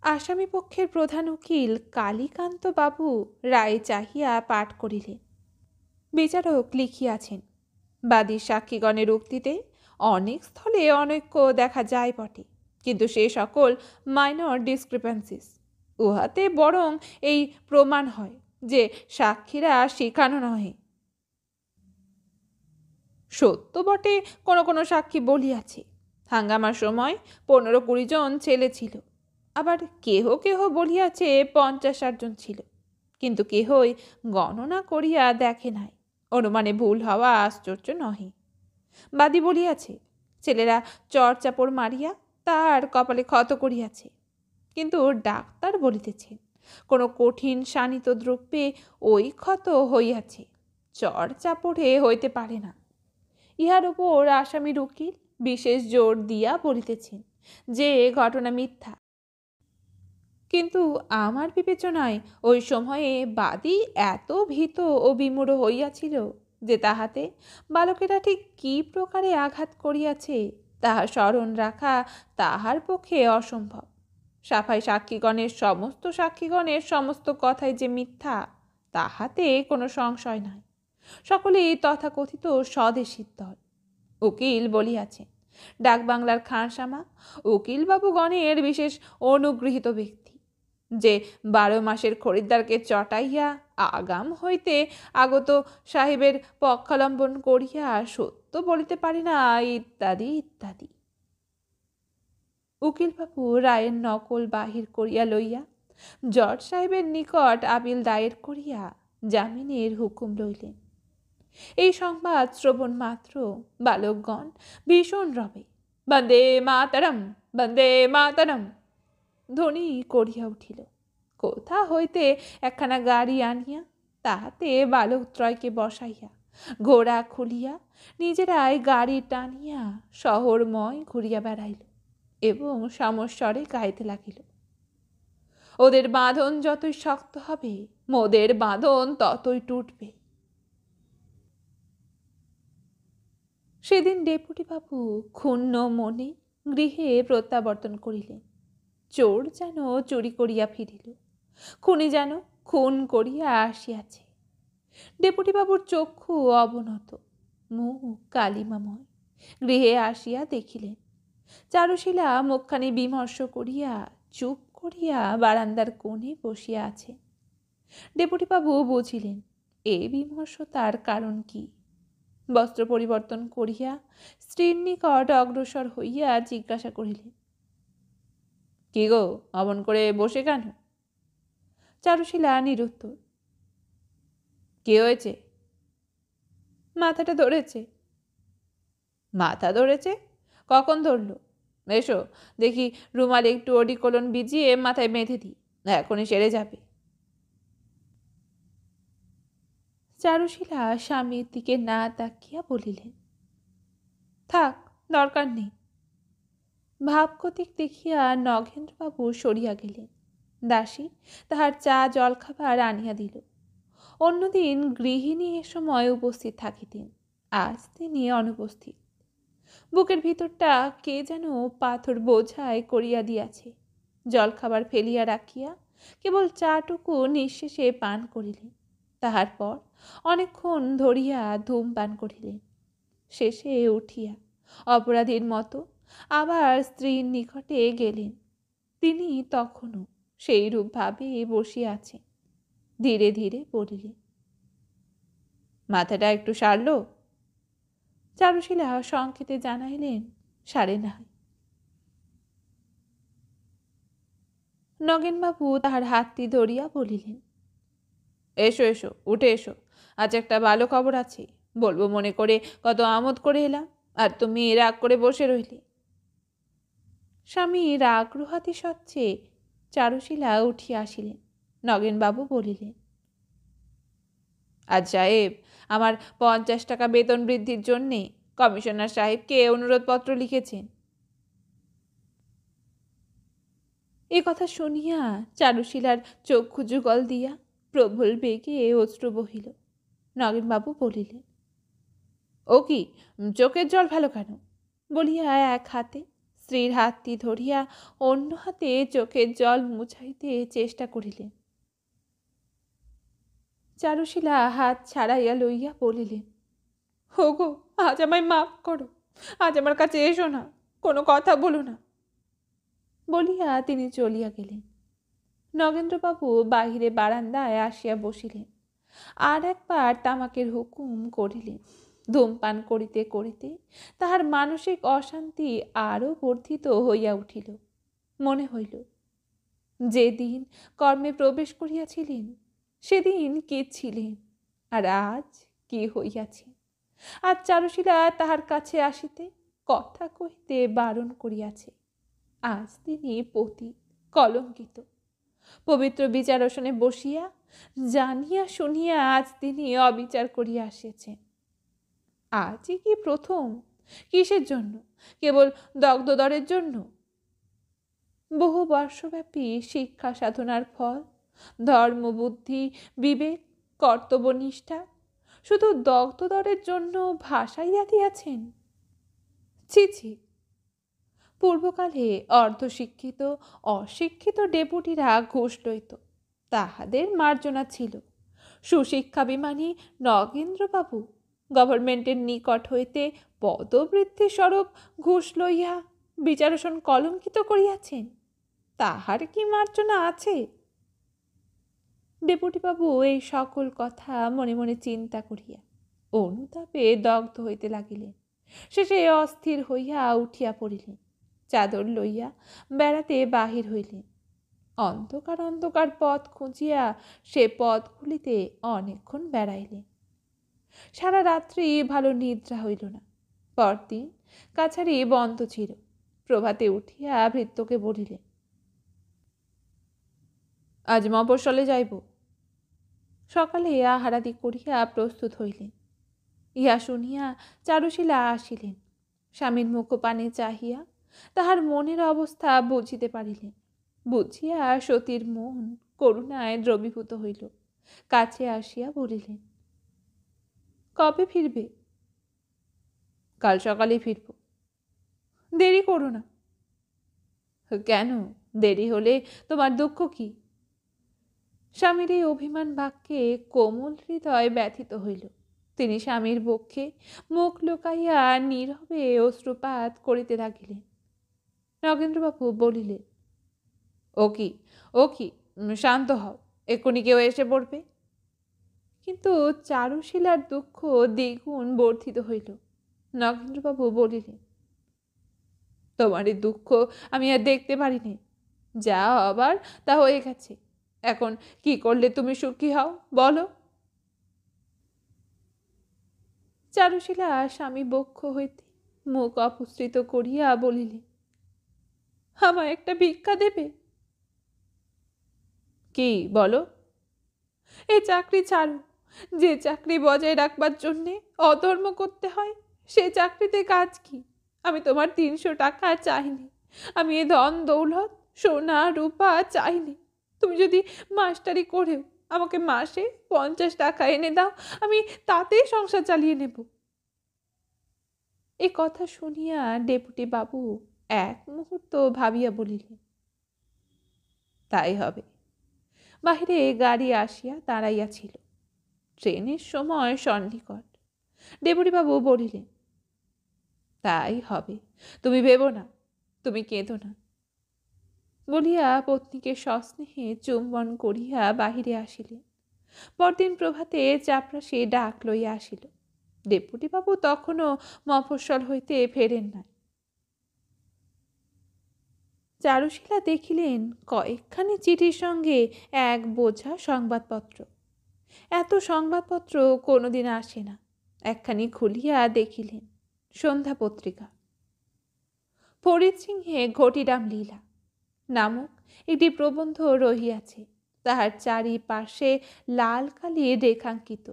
আসামি পক্ষের প্রধান উকিল কালীকান্ত বাবু রায় চাহিয়া পাঠ করিলেন। বিচারক লিখিয়াছেন, বাদীর সাক্ষীগণের উক্তিতে অনেক স্থলে অনৈক্য দেখা যায় বটে, কিন্তু সে সকল মাইনর ডিসক্রিপেন্সিস। উহাতে বরং এই প্রমাণ হয় যে সাক্ষীরা শিখানো নহে। সত্য বটে, কোনো কোনো সাক্ষী বলিয়াছে হাঙ্গামার সময় 15-20 জন ছেলে ছিল, আবার কেহ কেহ বলিয়াছে 50-60 জন ছিল, কিন্তু কেহই গণনা করিয়া দেখে নাই। অনুমানে ভুল হওয়া আশ্চর্য নহে। বাদী বলিয়াছে ছেলেরা চর চাপড় মারিয়া তার কপালে ক্ষত করিয়াছে, কিন্তু ডাক্তার বলিতেছেন কোনো কঠিন শানিত দ্রব্যে ওই ক্ষত হইয়াছে, চর চাপড়ে হইতে পারে না। ইহার উপর আসামির উকিল বিশেষ জোর দিয়া বলিতেছেন যে ঘটনা মিথ্যা। কিন্তু আমার বিবেচনায় ওই সময়ে বাদী এত ভীত ও বিমূঢ় হইয়াছিল যে তাহাতে বালকেরা ঠিক কি প্রকারে আঘাত করিয়াছে তাহা স্মরণ রাখা তাহার পক্ষে অসম্ভব। সাফাই সাক্ষীগণের সমস্ত কথাই যে মিথ্যা তাহাতে কোনো সংশয় নাই। সকলেই তথাকথিত স্বদেশীর দল। উকিল বলিয়াছেন ডাকবাংলার খানসামা উকিলবাবুগণের বিশেষ অনুগৃহীত ব্যক্তি, যে 12 মাসের খরিদ্দারকে চটাইয়া আগাম হইতে আগত সাহেবের পক্ষালম্বন করিয়া সত্য বলিতে পারে না, ইত্যাদি ইত্যাদি। উকিলবাবু রায়ের নকল বাহির করিয়া লইয়া জজ সাহেবের নিকট আপিল দায়ের করিয়া জামিনের হুকুম লইলেন। এই সংবাদ শ্রবণ মাত্র বালকগণ ভীষণ রবে বন্দে মাতরম বন্দে মাতরম ধ্বনি করিয়া উঠিল। কোথা হইতে একখানা গাড়ি আনিয়া তাহাতে বালকত্রয়কে বসাইয়া ঘোড়া খুলিয়া নিজেরাই গাড়ি টানিয়া শহরময় ঘুরিয়া বেড়াইল এবং সমস্বরে গাইতে লাগিল, ওদের বাঁধন যতই শক্ত হবে মোদের বাঁধন ততই টুটবে। সেদিন ডেপুটি বাবু ক্ষুণ্ণ মনে গৃহে প্রত্যাবর্তন করিলেন। চোর যেন চুরি করিয়া ফিরিল, খুনি যেন খুন করিয়া আসিয়াছে। ডেপুটি বাবুর চক্ষু অবনত, মুখ কালিমাময়। গৃহে আসিয়া দেখিলেন চারুশীলা মুখখানি বিমর্ষ করিয়া চুপ করিয়া বারান্দার কোণে বসিয়া আছে। ডেপুটি বাবু বুঝিলেন এ বিমর্ষতার কারণ কি। বস্ত্র পরিবর্তন করিয়া স্ত্রীর নিকট অগ্রসর হইয়া জিজ্ঞাসা করিলেন, কি গো, অমন করে বসে কেন? চারুশীলা নিরুত্তর। কি হয়েছে? মাথাটা ধরেছে। মাথা ধরেছে? কখন ধরল? এসো দেখি, রুমালে একটু অডিকোলন ভিজিয়ে মাথায় বেঁধে দিই, এখনই সেরে যাবে। চারুশীলা স্বামীর দিকে না তাকিয়া বলিলেন, থাক, দরকার নেই। ভাবগতিক দেখিয়া নগেন্দ্রবাবু সরিয়া গেলেন। দাসী তাহার চা জলখাবার আনিয়া দিল। অন্যদিন গৃহিণী এ সময় উপস্থিত থাকিতেন, আজ তিনি অনুপস্থিত। বুকের ভিতরটা কে যেন পাথর বোঝাই করিয়া দিয়াছে। জলখাবার ফেলিয়া রাখিয়া কেবল চাটুকু নিঃশেষে পান করিলেন। তাহার পর অনেকক্ষণ ধরিয়া ধূমপান করিলেন। শেষে উঠিয়া অপরাধীর মতো আবার স্ত্রীর নিকটে গেলেন। তিনি তখনও সেইরূপ ভাবে বসিয়া আছেন। ধীরে ধীরে বলিলেন, মাথাটা একটু সারল? চারুশীলা সংক্ষেপে জানাইলেন, সারে নাই। নগেনবাবু তাহার হাতটি ধরিয়া বলিলেন, এসো এসো, উঠে এসো, আজ একটা ভালো খবর আছে, বলবো মনে করে কত আমোদ করে এলাম, আর তুমি রাগ করে বসে রইলে। স্বামী আগ্রহাতি সচ্চে চারুশীলা উঠিয়া আসিলেন। নগেনবাবু বলিলেন, আজ সাহেব আমার 50 টাকা বেতন বৃদ্ধির জন্যে কমিশনার সাহেবকে অনুরোধপত্র লিখেছেন। এ কথা শুনিয়া চারুশীলার চক্ষু যুগল দিয়া প্রবল বেগে অশ্রু বহিল। নগেনবাবু বলিলেন, ও কি, চোখের জল ফেলো কেন? বলিয়া এক হাতে স্ত্রীর হাতটি ধরিয়া অন্য হাতে চোখের জল মুছাইতে চেষ্টা করিলেন। চারুশীলা হাত ছাড়াইয়া লইয়া বলিলেন, হো গো, আজ আমায় মাফ করো, আজ আমার কাছে এসো না, কোনো কথা বলো না। বলিয়া তিনি চলিয়া গেলেন। নগেন্দ্রবাবু বাহিরে বারান্দায় আসিয়া বসিলেন, আর একবার তামাকের হুকুম করিলেন। ধূমপান করিতে করিতে তাহার মানসিক অশান্তি আরও বর্ধিত হইয়া উঠিল। মনে হইল, যেদিন কর্মে প্রবেশ করিয়াছিলেন সেদিন কে ছিলেন, আর আজ কি হইয়াছে। আজ চারুশীলা তাহার কাছে আসিতে, কথা কহিতে বারণ করিয়াছে। আজ তিনি পতিত, কলঙ্কিত। পবিত্র বিচারসনে বসিয়া জানিয়া শুনিয়া আজ তিনি অবিচার করিয়া আসিয়াছেন। আজই কি প্রথম? কিসের জন্য? কেবল দগ্ধদরের জন্য? বহু বর্ষব্যাপী শিক্ষা সাধনার ফল, ধর্ম, বুদ্ধি, বিবেক, কর্তব্যনিষ্ঠা শুধু দগ্ধদরের জন্য ভাসাইয়া দিয়াছেন? ছি ছি! পূর্বকালে অর্ধশিক্ষিত অশিক্ষিত ডেপুটিরা ঘুষ লইত, তাহাদের মার্জনা ছিল। সুশিক্ষাভিমানী নগেন্দ্রবাবু গভর্নমেন্টের নিকট হইতে পদবৃদ্ধি স্বরূপ ঘুষ লইয়া বিচারসন কলঙ্কিত করিয়াছেন, তাহার কি মার্জনা আছে? ডেপুটিবাবু এই সকল কথা মনে মনে চিন্তা করিয়া অনুতাপে দগ্ধ হইতে লাগিলেন। শেষে অস্থির হইয়া উঠিয়া পড়িলেন, চাদর লইয়া বেড়াতে বাহির হইলেন। অন্ধকার অন্ধকার পথ খুঁজিয়া সে পথগুলিতে অনেকক্ষণ বেড়াইলেন। সারা রাত্রি ভালো নিদ্রা হইল না। পরদিন কাছারি বন্ধ ছিল। প্রভাতে উঠিয়া ভৃত্যকে বলিলেন, আজ মফস্বলে যাইব। সকালে আহারাদি করিয়া প্রস্তুত হইলেন। ইহা শুনিয়া চারুশীলা আসিলেন। স্বামীর মুখপানে চাহিয়া তাহার মনের অবস্থা বুঝিতে পারিলেন। বুঝিয়া সতীর মন করুণায় দ্রবীভূত হইল। কাছে আসিয়া বলিলেন, কবে ফিরবে? কাল সকালে ফিরব। দেরি করো না। কেন? দেরি হলে তোমার দুঃখ কি? স্বামীর এই অভিমান বাক্যে কোমল হৃদয় ব্যথিত হইল। তিনি স্বামীর বক্ষে মুখ লুকাইয়া নীরবে অশ্রুপাত করিতে লাগিলেন। নগেন্দ্রবাবু বলিলেন, ও কি ও কি, শান্ত হও, এক্ষুনি কেউ এসে পড়বে। কিন্তু চারুশীলার দুঃখ দ্বিগুণ বর্ধিত হইল। নগেন্দ্রবাবু বলিলেন, তোমার এই দুঃখ আমি আর দেখতে পারিনি। যা হবার তা হয়ে গেছে। এখন কি করলে তুমি সুখী হও বলো? চারুশীলা স্বামী বক্ষ হইতে মুখ অপসৃত করিয়া বলিলেন, আমায় একটা ভিক্ষা দেবে? কি বলো? এই চাকরি ছাড়ো। যে চাকরি বজায় রাখবার জন্যে অধর্ম করতে হয়, সে চাকরিতে কাজ কি? আমি তোমার 300 টাকা চাইনি। আমি এ ধন দৌলত সোনা রূপা চাইনি। তুমি যদি মাস্টারি করেও আমাকে মাসে 50 টাকা এনে দাও, আমি তাতেই সংসার চালিয়ে নেব। এ কথা শুনিয়া ডেপুটি বাবু এক মুহূর্ত ভাবিয়া বলিলেন, তাই হবে। বাহিরে গাড়ি আসিয়া দাঁড়াইয়াছিল। ট্রেনের সময় সন্নিকট। ডেপুটিবাবু বলিলেন, তাই হবে, তুমি ভেবো না, তুমি কেঁদো না। বলিয়া পত্নীকে সস্নেহে চুম্বন করিয়া বাহিরে আসিলেন। পরদিন প্রভাতে চাপরাশি ডাক লইয়া আসিল। ডেপুটিবাবু তখনও মফস্বল হইতে ফেরেন নাই। চারুশীলা দেখিলেন কয়েকখানি চিঠির সঙ্গে এক বোঝা সংবাদপত্র। এত সংবাদপত্র কোনোদিন আসে না। একখানি খুলিয়া দেখিলেন সন্ধ্যা পত্রিকা। ফরিদ সিংহে ঘটিরাম লীলা নামক একটি প্রবন্ধ রহিয়াছে। তাহার চারিপাশে লাল কালির রেখাঙ্কিত।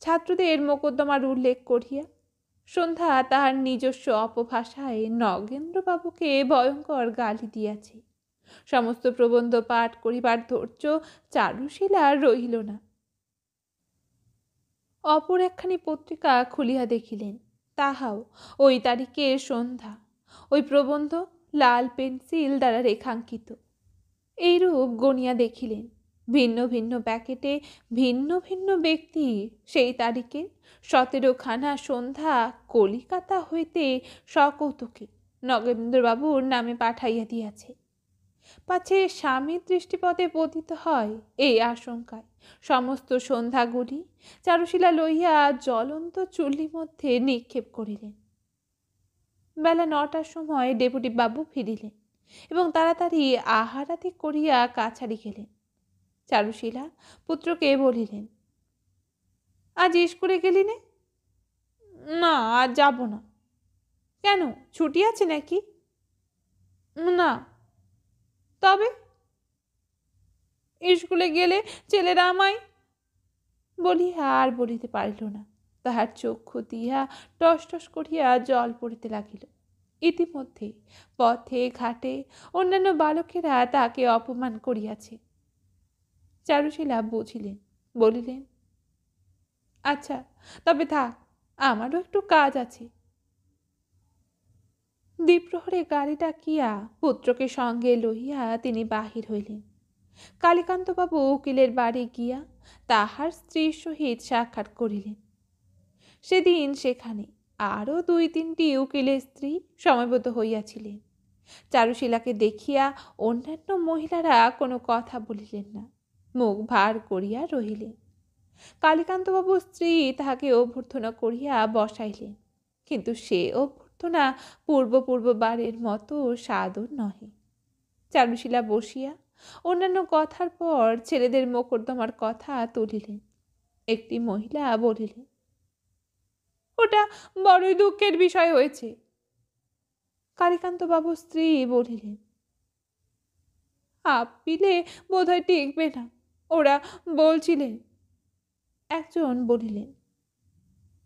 ছাত্রদের মোকদ্দমার উল্লেখ করিয়া সন্ধ্যা তাহার নিজস্ব অপভাষায় নগেন্দ্রবাবুকে ভয়ঙ্কর গালি দিয়াছে। সমস্ত প্রবন্ধ পাঠ করিবার ধৈর্য চারুশীলার রহিল না। অপর একখানি পত্রিকা খুলিয়া দেখিলেন, তাহাও ওই তারিখের সন্ধ্যা। ওই প্রবন্ধ লাল পেন্সিল দ্বারা রেখাঙ্কিত। এইরূপ গণিয়া দেখিলেন, ভিন্ন ভিন্ন প্যাকেটে ভিন্ন ভিন্ন ব্যক্তি সেই তারিখে 17খানা সন্ধ্যা কলিকাতা হইতে সকৌতুকে নগেন্দ্রবাবুর নামে পাঠাইয়া দিয়াছে। পাছে স্বামীর দৃষ্টিপথে পতিত হয় এই আশঙ্কায় সমস্ত সন্ধ্যাগুলি চারুশীলা লইয়া জ্বলন্ত চুল্লির মধ্যে নিক্ষেপ করিলেন। বেলা 9টার সময় ডেপুটি বাবু ফিরিলেন এবং তাড়াতাড়ি আহারাদি করিয়া কাছারি গেলেন। চারুশীলা পুত্রকে বলিলেন, আজ স্কুলে গেলি নে? না, আজ যাব না। কেন, ছুটি আছে নাকি? না। তবে স্কুলে গেলে ছেলেরা আমায় বলিয়া আর বলিতে পারিল না। তাহার চক্ষু দিয়া টস টস করিয়া জল পড়িতে লাগিল। ইতিমধ্যে পথে ঘাটে অন্যান্য বালকেরা তাকে অপমান করিয়াছে। চারুশীলা বুঝিলেন, বলিলেন, আচ্ছা তবে থাক, আমারও একটু কাজ আছে। দ্বিপ্রহরে গাড়ি ডাকিয়া পুত্রকে সঙ্গে লইয়া তিনি বাহির হইলেন। কালীকান্তবাবু উকিলের বাড়ি গিয়া তাহার স্ত্রীর সহিত সাক্ষাৎ করিলেন। সেদিন সেখানে আরও 2-3টি উকিলের স্ত্রী সমবেত হইয়াছিলেন। চারুশীলাকে দেখিয়া অন্যান্য মহিলারা কোনো কথা বলিলেন না, মুখ ভার করিয়া রহিলেন। কালীকান্তবাবুর স্ত্রী তাহাকে অভ্যর্থনা করিয়া বসাইলেন, কিন্তু সে অভ্যর্থনা পূর্ববারের মতো সাদর নহে। চারুশীলা বসিয়া অন্যান্য কথার পর ছেলেদের মোকদ্দমার কথা তুলিলেন। একটি মহিলা বলিলেন, ওটা বড়ই দুঃখের বিষয় হয়েছে। কালীকান্তবাবুর স্ত্রী বলিলেন, আপিলে বোধহয় টিকবে না, ওরা বলছিলেন। একজন বলিলেন,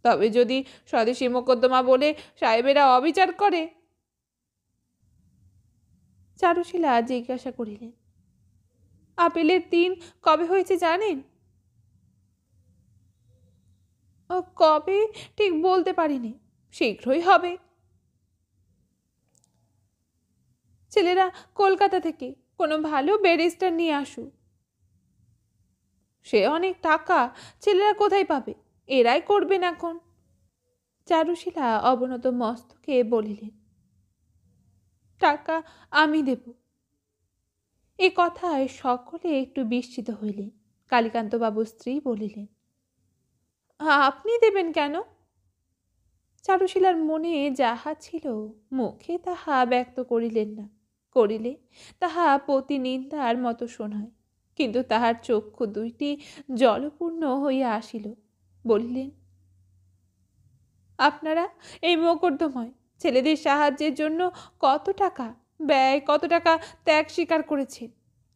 তবে যদি স্বদেশী মোকদ্দমা বলে সাহেবেরা অবিচার করে? চারুশীলা জিজ্ঞাসা করিলেন, আপিলের দিন কবে হয়েছে জানেন? কবে ঠিক বলতে পারিনি, শীঘ্রই হবে। ছেলেরা কলকাতা থেকে কোনো ভালো ব্যারিস্টার নিয়ে আসুক। সে অনেক টাকা, ছেলেরা কোথায় পাবে? এরাই করবেন এখন। চারুশীলা অবনত মস্তকে বলিলেন, টাকা আমি দেব। এ কথায় সকলে একটু বিস্মিত হইলেন। কালীকান্তবাবুর স্ত্রী বলিলেন, আপনি দেবেন কেন? চারুশীলার মনে যাহা ছিল মুখে তাহা ব্যক্ত করিলেন না, করিলে তাহা প্রতিনিন্দার মতো শোনায়। কিন্তু তাহার চক্ষু দুইটি জলপূর্ণ হইয়া আসিল। বলিলেন, আপনারা এই মোকদ্দমায় ছেলেদের সাহায্যের জন্য কত টাকা ব্যয়, কত টাকা ত্যাগ স্বীকার করেছেন।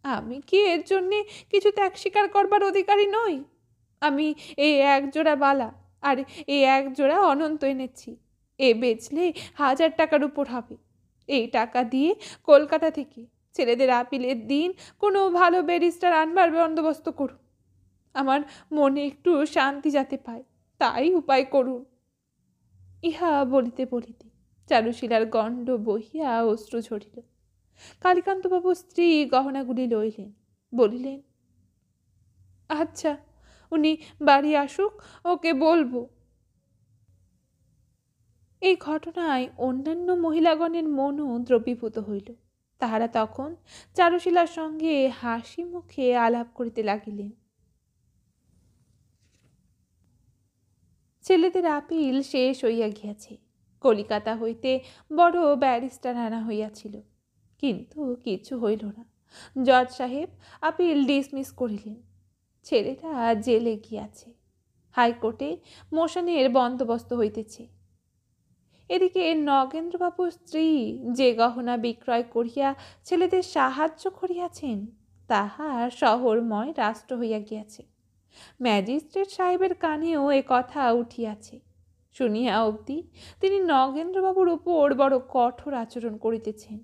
আমি কি এর জন্যে কিছু ত্যাগ স্বীকার করবার অধিকারী নই? আমি এই 1 জোড়া বালা আর এই 1 জোড়া অনন্ত এনেছি। এ বেচলে 1000 টাকার উপর হবে। এই টাকা দিয়ে কলকাতা থেকে ছেলেদের আপিলের দিন কোনো ভালো ব্যারিস্টার আনবার বন্দোবস্ত করুন। আমার মনে একটু শান্তি যাতে পায়, তাই উপায় করুন। ইহা বলিতে বলিতে চারুশীলার গণ্ড বহিয়া অশ্রু ঝরিল। কালীকান্তবাবুর স্ত্রী গহনাগুলি লইলেন, বলিলেন, আচ্ছা উনি বাড়ি আসুক, ওকে বলবো। এই ঘটনায় অন্যান্য মহিলাগণের মনও দ্রবীভূত হইল। তাহারা তখন চারুশীলার সঙ্গে হাসি মুখে আলাপ করিতে লাগিলেন। ছেলেদের আপিল শেষ হইয়া গিয়াছে। কলিকাতা হইতে বড় ব্যারিস্টার আনা হইয়াছিল, কিন্তু কিছু হইল না। জজ সাহেব আপিল ডিসমিস করিলেন। ছেলেরা জেলে গিয়াছে। হাইকোর্টে মোশনের বন্দোবস্ত হইতেছে। এদিকে নগেন্দ্রবাবুর স্ত্রী যে গহনা বিক্রয় করিয়া ছেলেদের সাহায্য করিয়াছেন, তাহা শহরময় রাষ্ট্র হইয়া গিয়াছে। ম্যাজিস্ট্রেট সাহেবের কানেও এ কথা উঠিয়াছে। শুনিয়া অবধি তিনি নগেন্দ্রবাবুর উপর বড় কঠোর আচরণ করিতেছেন।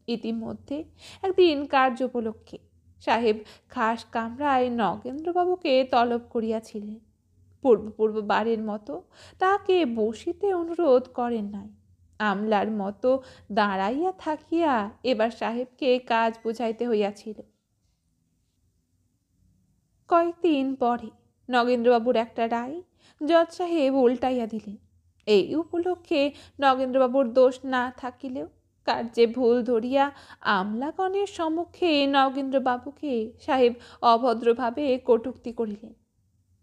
ইতিমধ্যে একদিন কার্যোপলক্ষে সাহেব খাস কামরায় নগেন্দ্রবাবুকে তলব করিয়াছিলেন। পূর্ববারের মতো তাকে বসিতে অনুরোধ করেন নাই। আমলার মতো দাঁড়াইয়া থাকিয়া এবার সাহেবকে কাজ বুঝাইতে হইয়াছিল। কয়েকদিন পরে নগেন্দ্রবাবুর একটা রায় জজ সাহেব উল্টাইয়া দিলেন। এই উপলক্ষে নগেন্দ্রবাবুর দোষ না থাকিলেও কার্যে ভুল ধরিয়া আমলাগণের সম্মুখে নগেন্দ্রবাবুকে সাহেব অভদ্রভাবে কটূক্তি করিলেন।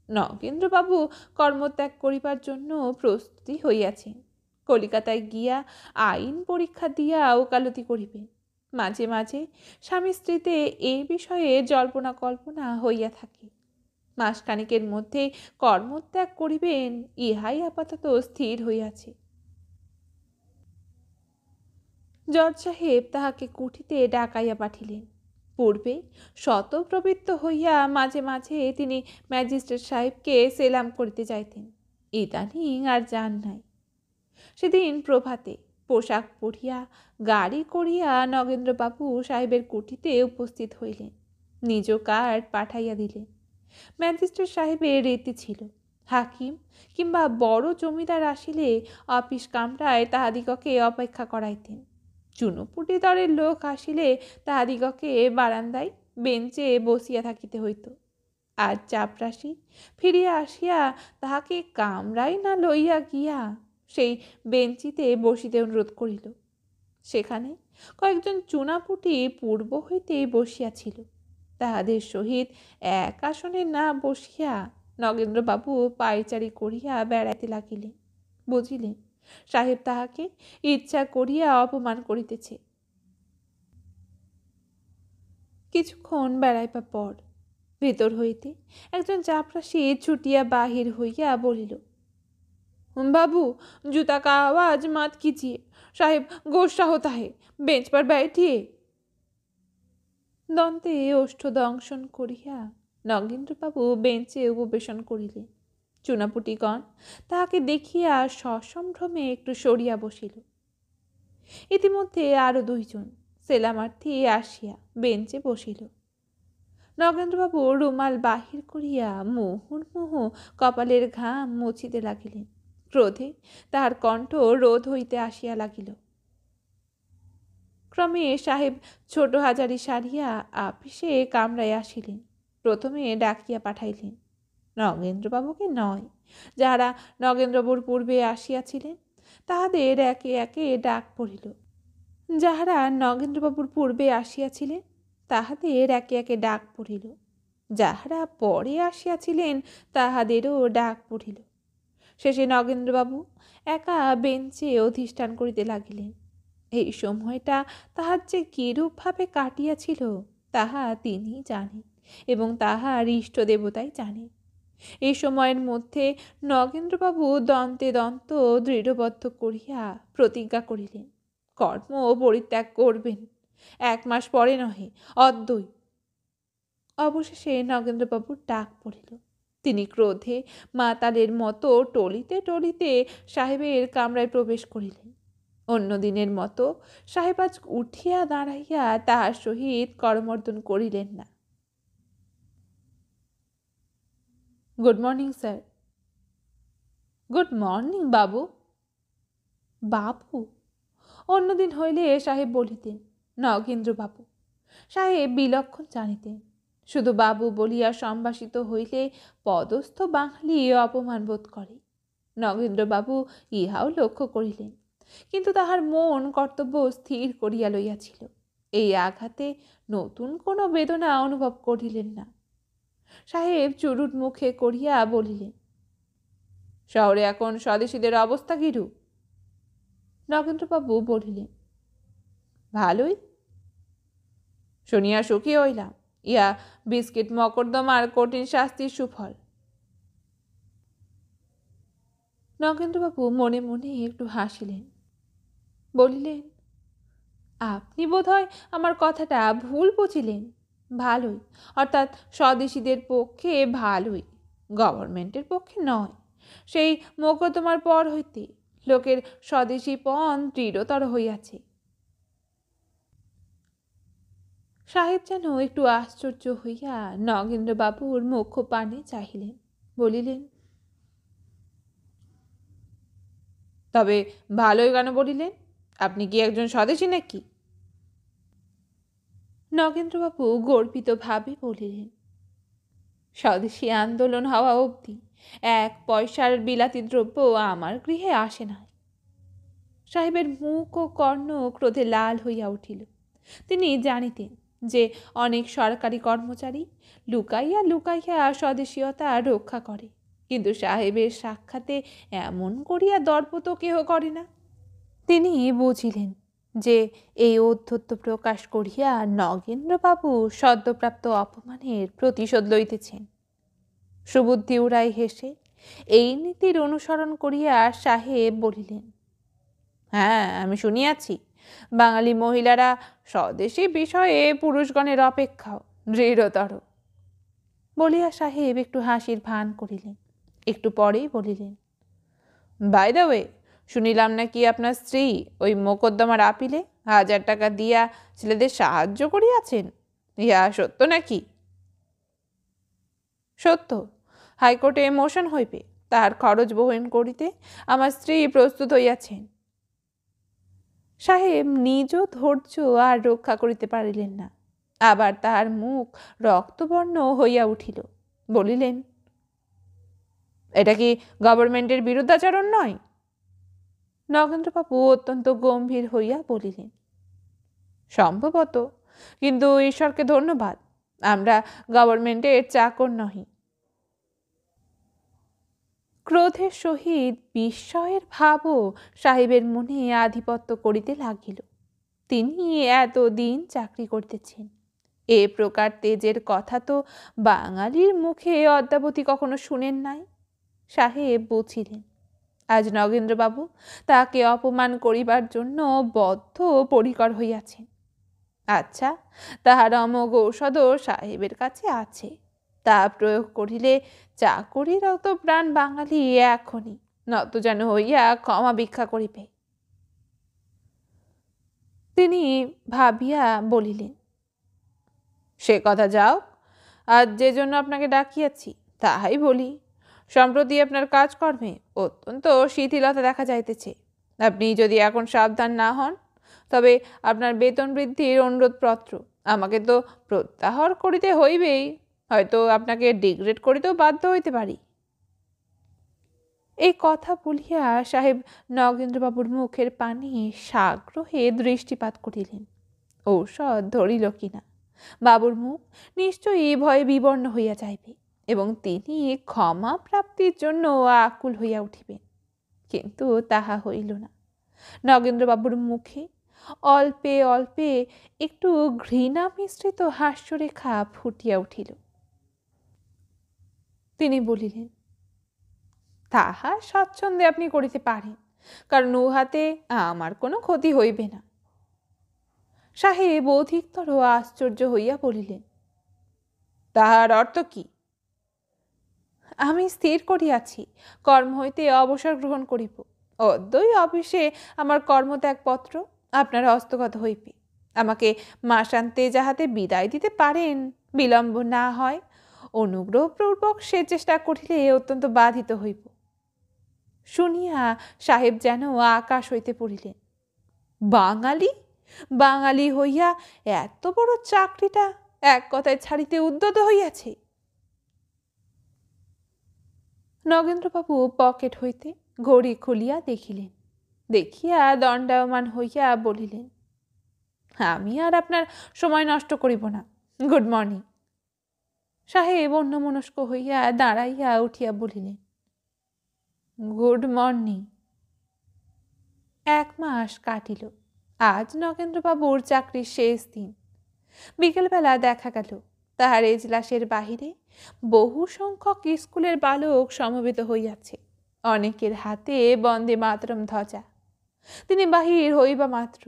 নগেন্দ্রবাবু কর্মত্যাগ করিবার জন্য প্রস্তুতি হইয়াছেন। কলিকাতায় গিয়া আইন পরীক্ষা দিয়া ওকালতি করিবেন। মাঝে মাঝে স্বামী স্ত্রীতে এই বিষয়ে জল্পনা কল্পনা হইয়া থাকে। মাসখানেকের মধ্যে কর্মত্যাগ করিবেন, ইহাই আপাতত স্থির হইয়াছে। জজ সাহেব তাহাকে কুঠিতে ডাকাইয়া পাঠিলেন। পূর্বে শতপ্রবৃত্ত হইয়া মাঝে মাঝে তিনি ম্যাজিস্ট্রেট সাহেবকে সেলাম করিতে যাইতেন, ইদানিং আর যান নাই। সেদিন প্রভাতে পোশাক পরিয়া গাড়ি করিয়া নগেন্দ্রবাবু সাহেবের কুঠিতে উপস্থিত হইলেন। নিজ কার্ড পাঠাইয়া দিলেন। ম্যাজিস্ট্রেট সাহেবের রীতি ছিল, হাকিম কিংবা বড় জমিদার আসিলে অফিস কামরায় তাহাদিগকে অপেক্ষা করাইতেন। চুনোপুটি দরের লোক আসিলে তাহাদিগকে বারান্দায় বেঞ্চে বসিয়া থাকিতে হইত। আর চাপরাশি ফিরিয়া আসিয়া তাহাকে কামরায় না লইয়া গিয়া সেই বেঞ্চিতে বসিতে অনুরোধ করিল। সেখানে কয়েকজন চুনাপুটি পূর্ব হইতেই বসিয়াছিল। তাহাদের সহিত এক আসনে না বসিয়া নগেন্দ্রবাবু পায়চারি করিয়া বেড়াইতে লাগিলেন। বুঝিলেন সাহেব তাহাকে ইচ্ছা করিয়া অপমান করিতেছে। কিছুক্ষণ বেড়াইবার পর ভেতর হইতে একজন চাপরাশি ছুটিয়া বাহির হইয়া বলিল, बाबू जूता का आवाज मत कीजिए, साहेब गुस्सा होता है, बेंच पर बैठिए। दंते ओष्ठ दंशन करिया नगेंद्रबाबू बेंचे उपवेशन करिलेन। चुनापुटिगण ताहाके देखिया ससम्भ्रमे एकटु सरिया बसिल। इतिमध्ये आरो दुइजन सेलामार्थी आसिया बेंचे बसिल। नगेंद्रबाबू रुमाल बाहिर करिया मुहुर्मुहु कपालेर घाम मुछिते लागिलेन। क्रोधे ताहार कण्ठ रोध हইতে আসিয়া লাগিল। क्रमे साहेब छोट हाजारी सारिया आफिसे कामराय आसिलेन। प्रथमे डाकिया पाठाइलेन नगेंद्रबाबुके नय, যাহারা নগেন্দ্রবাবুর পূর্বে আসিয়াছিলেন তাহাদের একে একে ডাক পড়িল। যাহারা নগেন্দ্রবাবুর পূর্বে আসিয়াছিলেন তাহাদের একে একে ডাক পড়িল। যাহারা পরে আসিয়াছিলেন তাহাদেরও ডাক পড়িল। শেষে নগেন্দ্রবাবু একা বেঞ্চে অধিষ্ঠান করিতে লাগিলেন। এই সময়টা তাহার যে কিরূপভাবে কাটিয়াছিল তাহা তিনি জানেন এবং তাহার ইষ্ট দেবতাই জানেন। এই সময়ের মধ্যে নগেন্দ্রবাবু দন্তে দন্ত দৃঢ়বদ্ধ করিয়া প্রতিজ্ঞা করিলেন কর্ম পরিত্যাগ করবেন, 1 মাস পরে নহে, অদ্যই। অবশেষে নগেন্দ্রবাবুর ডাক পড়িল। তিনি ক্রোধে মাতালের মতো টলিতে টলিতে সাহেবের কামরায় প্রবেশ করিলেন। অন্য দিনের মতো সাহেব আজ উঠিয়া দাঁড়াইয়া তাহার সহিত করমর্দন করিলেন না। Good morning sir. Good morning বাবু। বাবু অন্যদিন হইলে সাহেব বলিতেন নগেন্দ্রবাবু। সাহেব বিলক্ষণ জানিতেন শুধু বাবু বলিয়া সম্ভাষিত হইলে পদস্থ বাঙালি অপমান বোধ করে। নগেন্দ্রবাবু ইহাও লক্ষ্য করিলেন, কিন্তু তাহার মন কর্তব্য স্থির করিয়া লইয়াছিল। এই আঘাতে নতুন কোনো বেদনা অনুভব করিলেন না। সাহেব চুরুট মুখে করিয়া বলিলেন, শহরে এখন স্বদেশীদের অবস্থা কিরূপ? নগেন্দ্রবাবু বলিলেন, ভালোই। শুনিয়া সুখী হইলাম, ইয়া বিস্কিট মকদ্দমার কঠিন শাস্তির সুফল। নগেন্দ্রবাবু মনে মনে একটু হাসিলেন, বলিলেন, আপনি বোধহয় আমার কথাটা ভুল বুঝিলেন। ভালোই অর্থাৎ স্বদেশীদের পক্ষে ভালোই, গভর্নমেন্টের পক্ষে নয়। সেই মোকদ্দমার পর হইতে লোকের স্বদেশীপণ দৃঢ়তর হইয়াছে। সাহেব যেন একটু আশ্চর্য হইয়া নগেন্দ্রবাবুর মুখ পানে চাহিলেন, বলিলেন, তবে ভালোই কেন বলিলেন? আপনি কি একজন স্বদেশী নাকি? নগেন্দ্রবাবু গর্বিত ভাবে বলিলেন, স্বদেশী আন্দোলন হওয়া অবধি 1 পয়সার বিলাতি দ্রব্য আমার গৃহে আসে নাই। সাহেবের মুখ ও কর্ণ ক্রোধে লাল হইয়া উঠিল। তিনি জানিতেন যে অনেক সরকারি কর্মচারী লুকাইয়া লুকাইয়া স্বদেশীয়তা রক্ষা করে, কিন্তু সাহেবের সাক্ষাতে এমন করিয়া দর্প তো কেহ করে না। তিনি বুঝিলেন যে এই ঔদ্ধত্য প্রকাশ করিয়া নগেন্দ্রবাবু সদ্যপ্রাপ্ত অপমানের প্রতিশোধ লইতেছেন। সুবুদ্ধি উড়াই হেসে এই নীতির অনুসরণ করিয়া সাহেব বলিলেন, হ্যাঁ, আমি শুনিয়াছি বাঙালি মহিলারা স্বদেশী বিষয়ে পুরুষগণের অপেক্ষাও দৃঢ়তর। বলিয়া সাহেব একটু হাসির ভান করিলেন। একটু পরেই বলিলেন, বাই দ্য ওয়ে, শুনিলাম নাকি আপনার স্ত্রী ওই মোকদ্দমার আপিলে 1000 টাকা দিয়া ছেলেদের সাহায্য করিয়াছেন। ইহা সত্য নাকি? সত্য। হাইকোর্টে মোশন হইবে, তাহার খরচ বহন করিতে আমার স্ত্রী প্রস্তুত হইয়াছেন। সাহেব নিজ ধৈর্য আর রক্ষা করিতে পারিলেন না। আবার তাহার মুখ রক্তবর্ণ হইয়া উঠিল। বলিলেন, এটা কি গভর্নমেন্টের বিরুদ্ধাচরণ নয়? নগেন্দ্রবাবু অত্যন্ত গম্ভীর হইয়া বলিলেন, সম্ভবত, কিন্তু ঈশ্বরকে ধন্যবাদ, আমরা গভর্নমেন্টের চাকর নহি। ক্রোধের সহিত বিস্ময়ের ভাবও সাহেবের মনে আধিপত্য করিতে লাগিল। তিনি এতদিন চাকরি করিতেছেন, এ প্রকার তেজের কথা তো বাঙালির মুখে অদ্যাবধি কখনো শুনেন নাই। সাহেব বুঝিলেন আজ নগেন্দ্রবাবু তাকে অপমান করিবার জন্য বদ্ধ পরিকর হইয়াছেন। আচ্ছা, তাহার অমোঘ ঔষধও সাহেবের কাছে আছে, তা প্রয়োগ করিলে চাকরির অত প্রাণ বাঙালি এখনই নত যেন হইয়া ক্ষমা ভিক্ষা করিবে। তিনি ভাবিয়া বলিলেন, সে কথা যাও, আজ যে জন্য আপনাকে ডাকিয়াছি তাহাই বলি। সম্প্রতি আপনার কাজকর্মে অত্যন্ত শিথিলতা দেখা যাইতেছে। আপনি যদি এখন সাবধান না হন তবে আপনার বেতন বৃদ্ধির অনুরোধপত্র আমাকে তো প্রত্যাহার করিতে হইবেই, হয়তো আপনাকে ডিগ্রেড করিতেও বাধ্য হইতে পারি। এই কথা বলিয়া সাহেব নগেন্দ্রবাবুর মুখের পানে সাগ্রহে দৃষ্টিপাত করিলেন। ঔষধ ধরিল কিনা, বাবুর মুখ নিশ্চয়ই ভয়ে বিবর্ণ হইয়া যাইবে এবং তিনি ক্ষমা প্রাপ্তির জন্য আকুল হইয়া উঠিবেন। কিন্তু তাহা হইল না। নগেন্দ্রবাবুর মুখে অল্পে অল্পে একটু ঘৃণা মিশ্রিত হাস্যরেখা ফুটিয়া উঠিল। তিনি বলিলেন, তাহা স্বাচ্ছন্দ্যে আপনি করিতে পারেন, কারণ উহাতে আমার কোনো ক্ষতি হইবে না। সাহেব অধিকতর আশ্চর্য হইয়া বলিলেন, তাহার অর্থ কি? আমি স্থির করিয়াছি কর্ম হইতে অবসর গ্রহণ করিব। অদ্যই অফিসে আমার কর্মত্যাগপত্র আপনার হস্তগত হইবে। আমাকে মাসান্তে যাহাতে বিদায় দিতে পারেন, বিলম্ব না হয়, অনুগ্রহপূর্বক সে চেষ্টা করিলে অত্যন্ত বাধিত হইব। শুনিয়া সাহেব যেন আকাশ হইতে পড়িলেন। বাঙালি বাঙালি হইয়া এত বড় চাকরিটা এক কথায় ছাড়িতে উদ্যত হইয়াছে। নগেন্দ্রবাবু পকেট হইতে ঘড়ি খুলিয়া দেখিলেন। দেখিয়া দণ্ডায়মান হইয়া বলিলেন, আমি আর আপনার সময় নষ্ট করিব না, গুড মর্নিং। সাহেব অন্যমনস্ক হইয়া দাঁড়াইয়া উঠিয়া বলিলেন, গুড মর্নিং। 1 মাস কাটিল। আজ নগেন্দ্রবাবুর চাকরির শেষ দিন। বিকেলবেলা দেখা গেল তাহার এজলাসের বাহিরে বহু সংখ্যক স্কুলের বালক সমবেত হইয়াছে। অনেকের হাতে বন্দে মাতরম ধ্বজা। তিনি বাহির হইবা মাত্র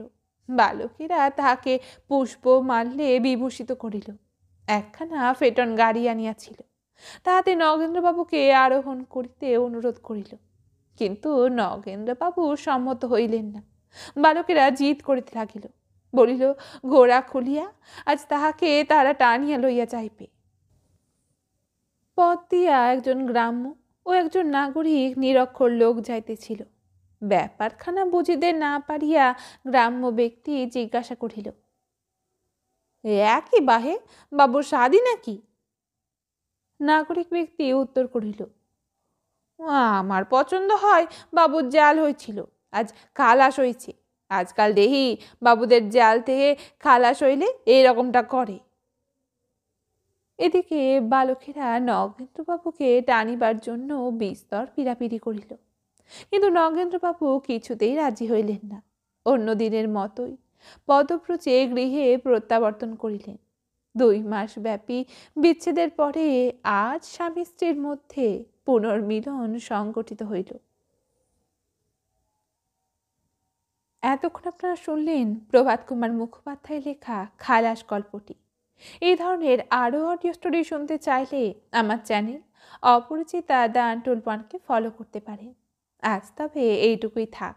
বালকেরা তাহাকে পুষ্প মাল্যে বিভূষিত করিল। একখানা ফেটন গাড়ি আনিয়াছিল, তাহাতে নগেন্দ্রবাবুকে আরোহণ করিতে অনুরোধ করিল, কিন্তু নগেন্দ্রবাবু সম্মত হইলেন না। বালকেরা জিদ করিতে লাগিল, বলিল ঘোড়া খুলিয়া আজ তাহাকে তারা টানিয়া লইয়া যাইবে। পথ দিয়া একজন গ্রাম্য ও একজন নাগরিক নিরক্ষর লোক যাইতেছিল। ব্যাপারখানা বুঝিতে না পারিয়া গ্রাম্য ব্যক্তি জিজ্ঞাসা করিল, একই বাহে বাবুর শাদি নাকি? নাগরিক ব্যক্তি উত্তর করিল, আমার পছন্দ হয় বাবুর জাল হয়েছিল, আজ খালাস হয়েছে। আজকাল দেহি বাবুদের জাল থেকে খালাস হইলে এইরকমটা করে। এদিকে বালকেরা নগেন্দ্রবাবুকে টানিবার জন্য বিস্তর পীড়াপিড়ি করিল, কিন্তু নগেন্দ্রবাবু কিছুতেই রাজি হইলেন না। অন্য দিনের মতোই পদব্রজে গৃহে প্রত্যাবর্তন করিলেন। 2 মাস ব্যাপী বিচ্ছেদের পরে আজ স্বামী স্ত্রীর মধ্যে পুনর্মিলন সংগঠিত হইল। এতক্ষণ আপনারা শুনলেন প্রভাত কুমার মুখোপাধ্যায় লেখা খালাস গল্পটি। এই ধরনের আরও অডিও স্টোরি শুনতে চাইলে আমার চ্যানেল অপরিচিতা দ্য আনটোল্ড ওয়ানকে ফলো করতে পারেন। আজ তবে এইটুকুই থাক।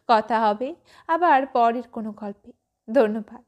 কথা হবে আবার পরের কোনো গল্পে। ধন্যবাদ।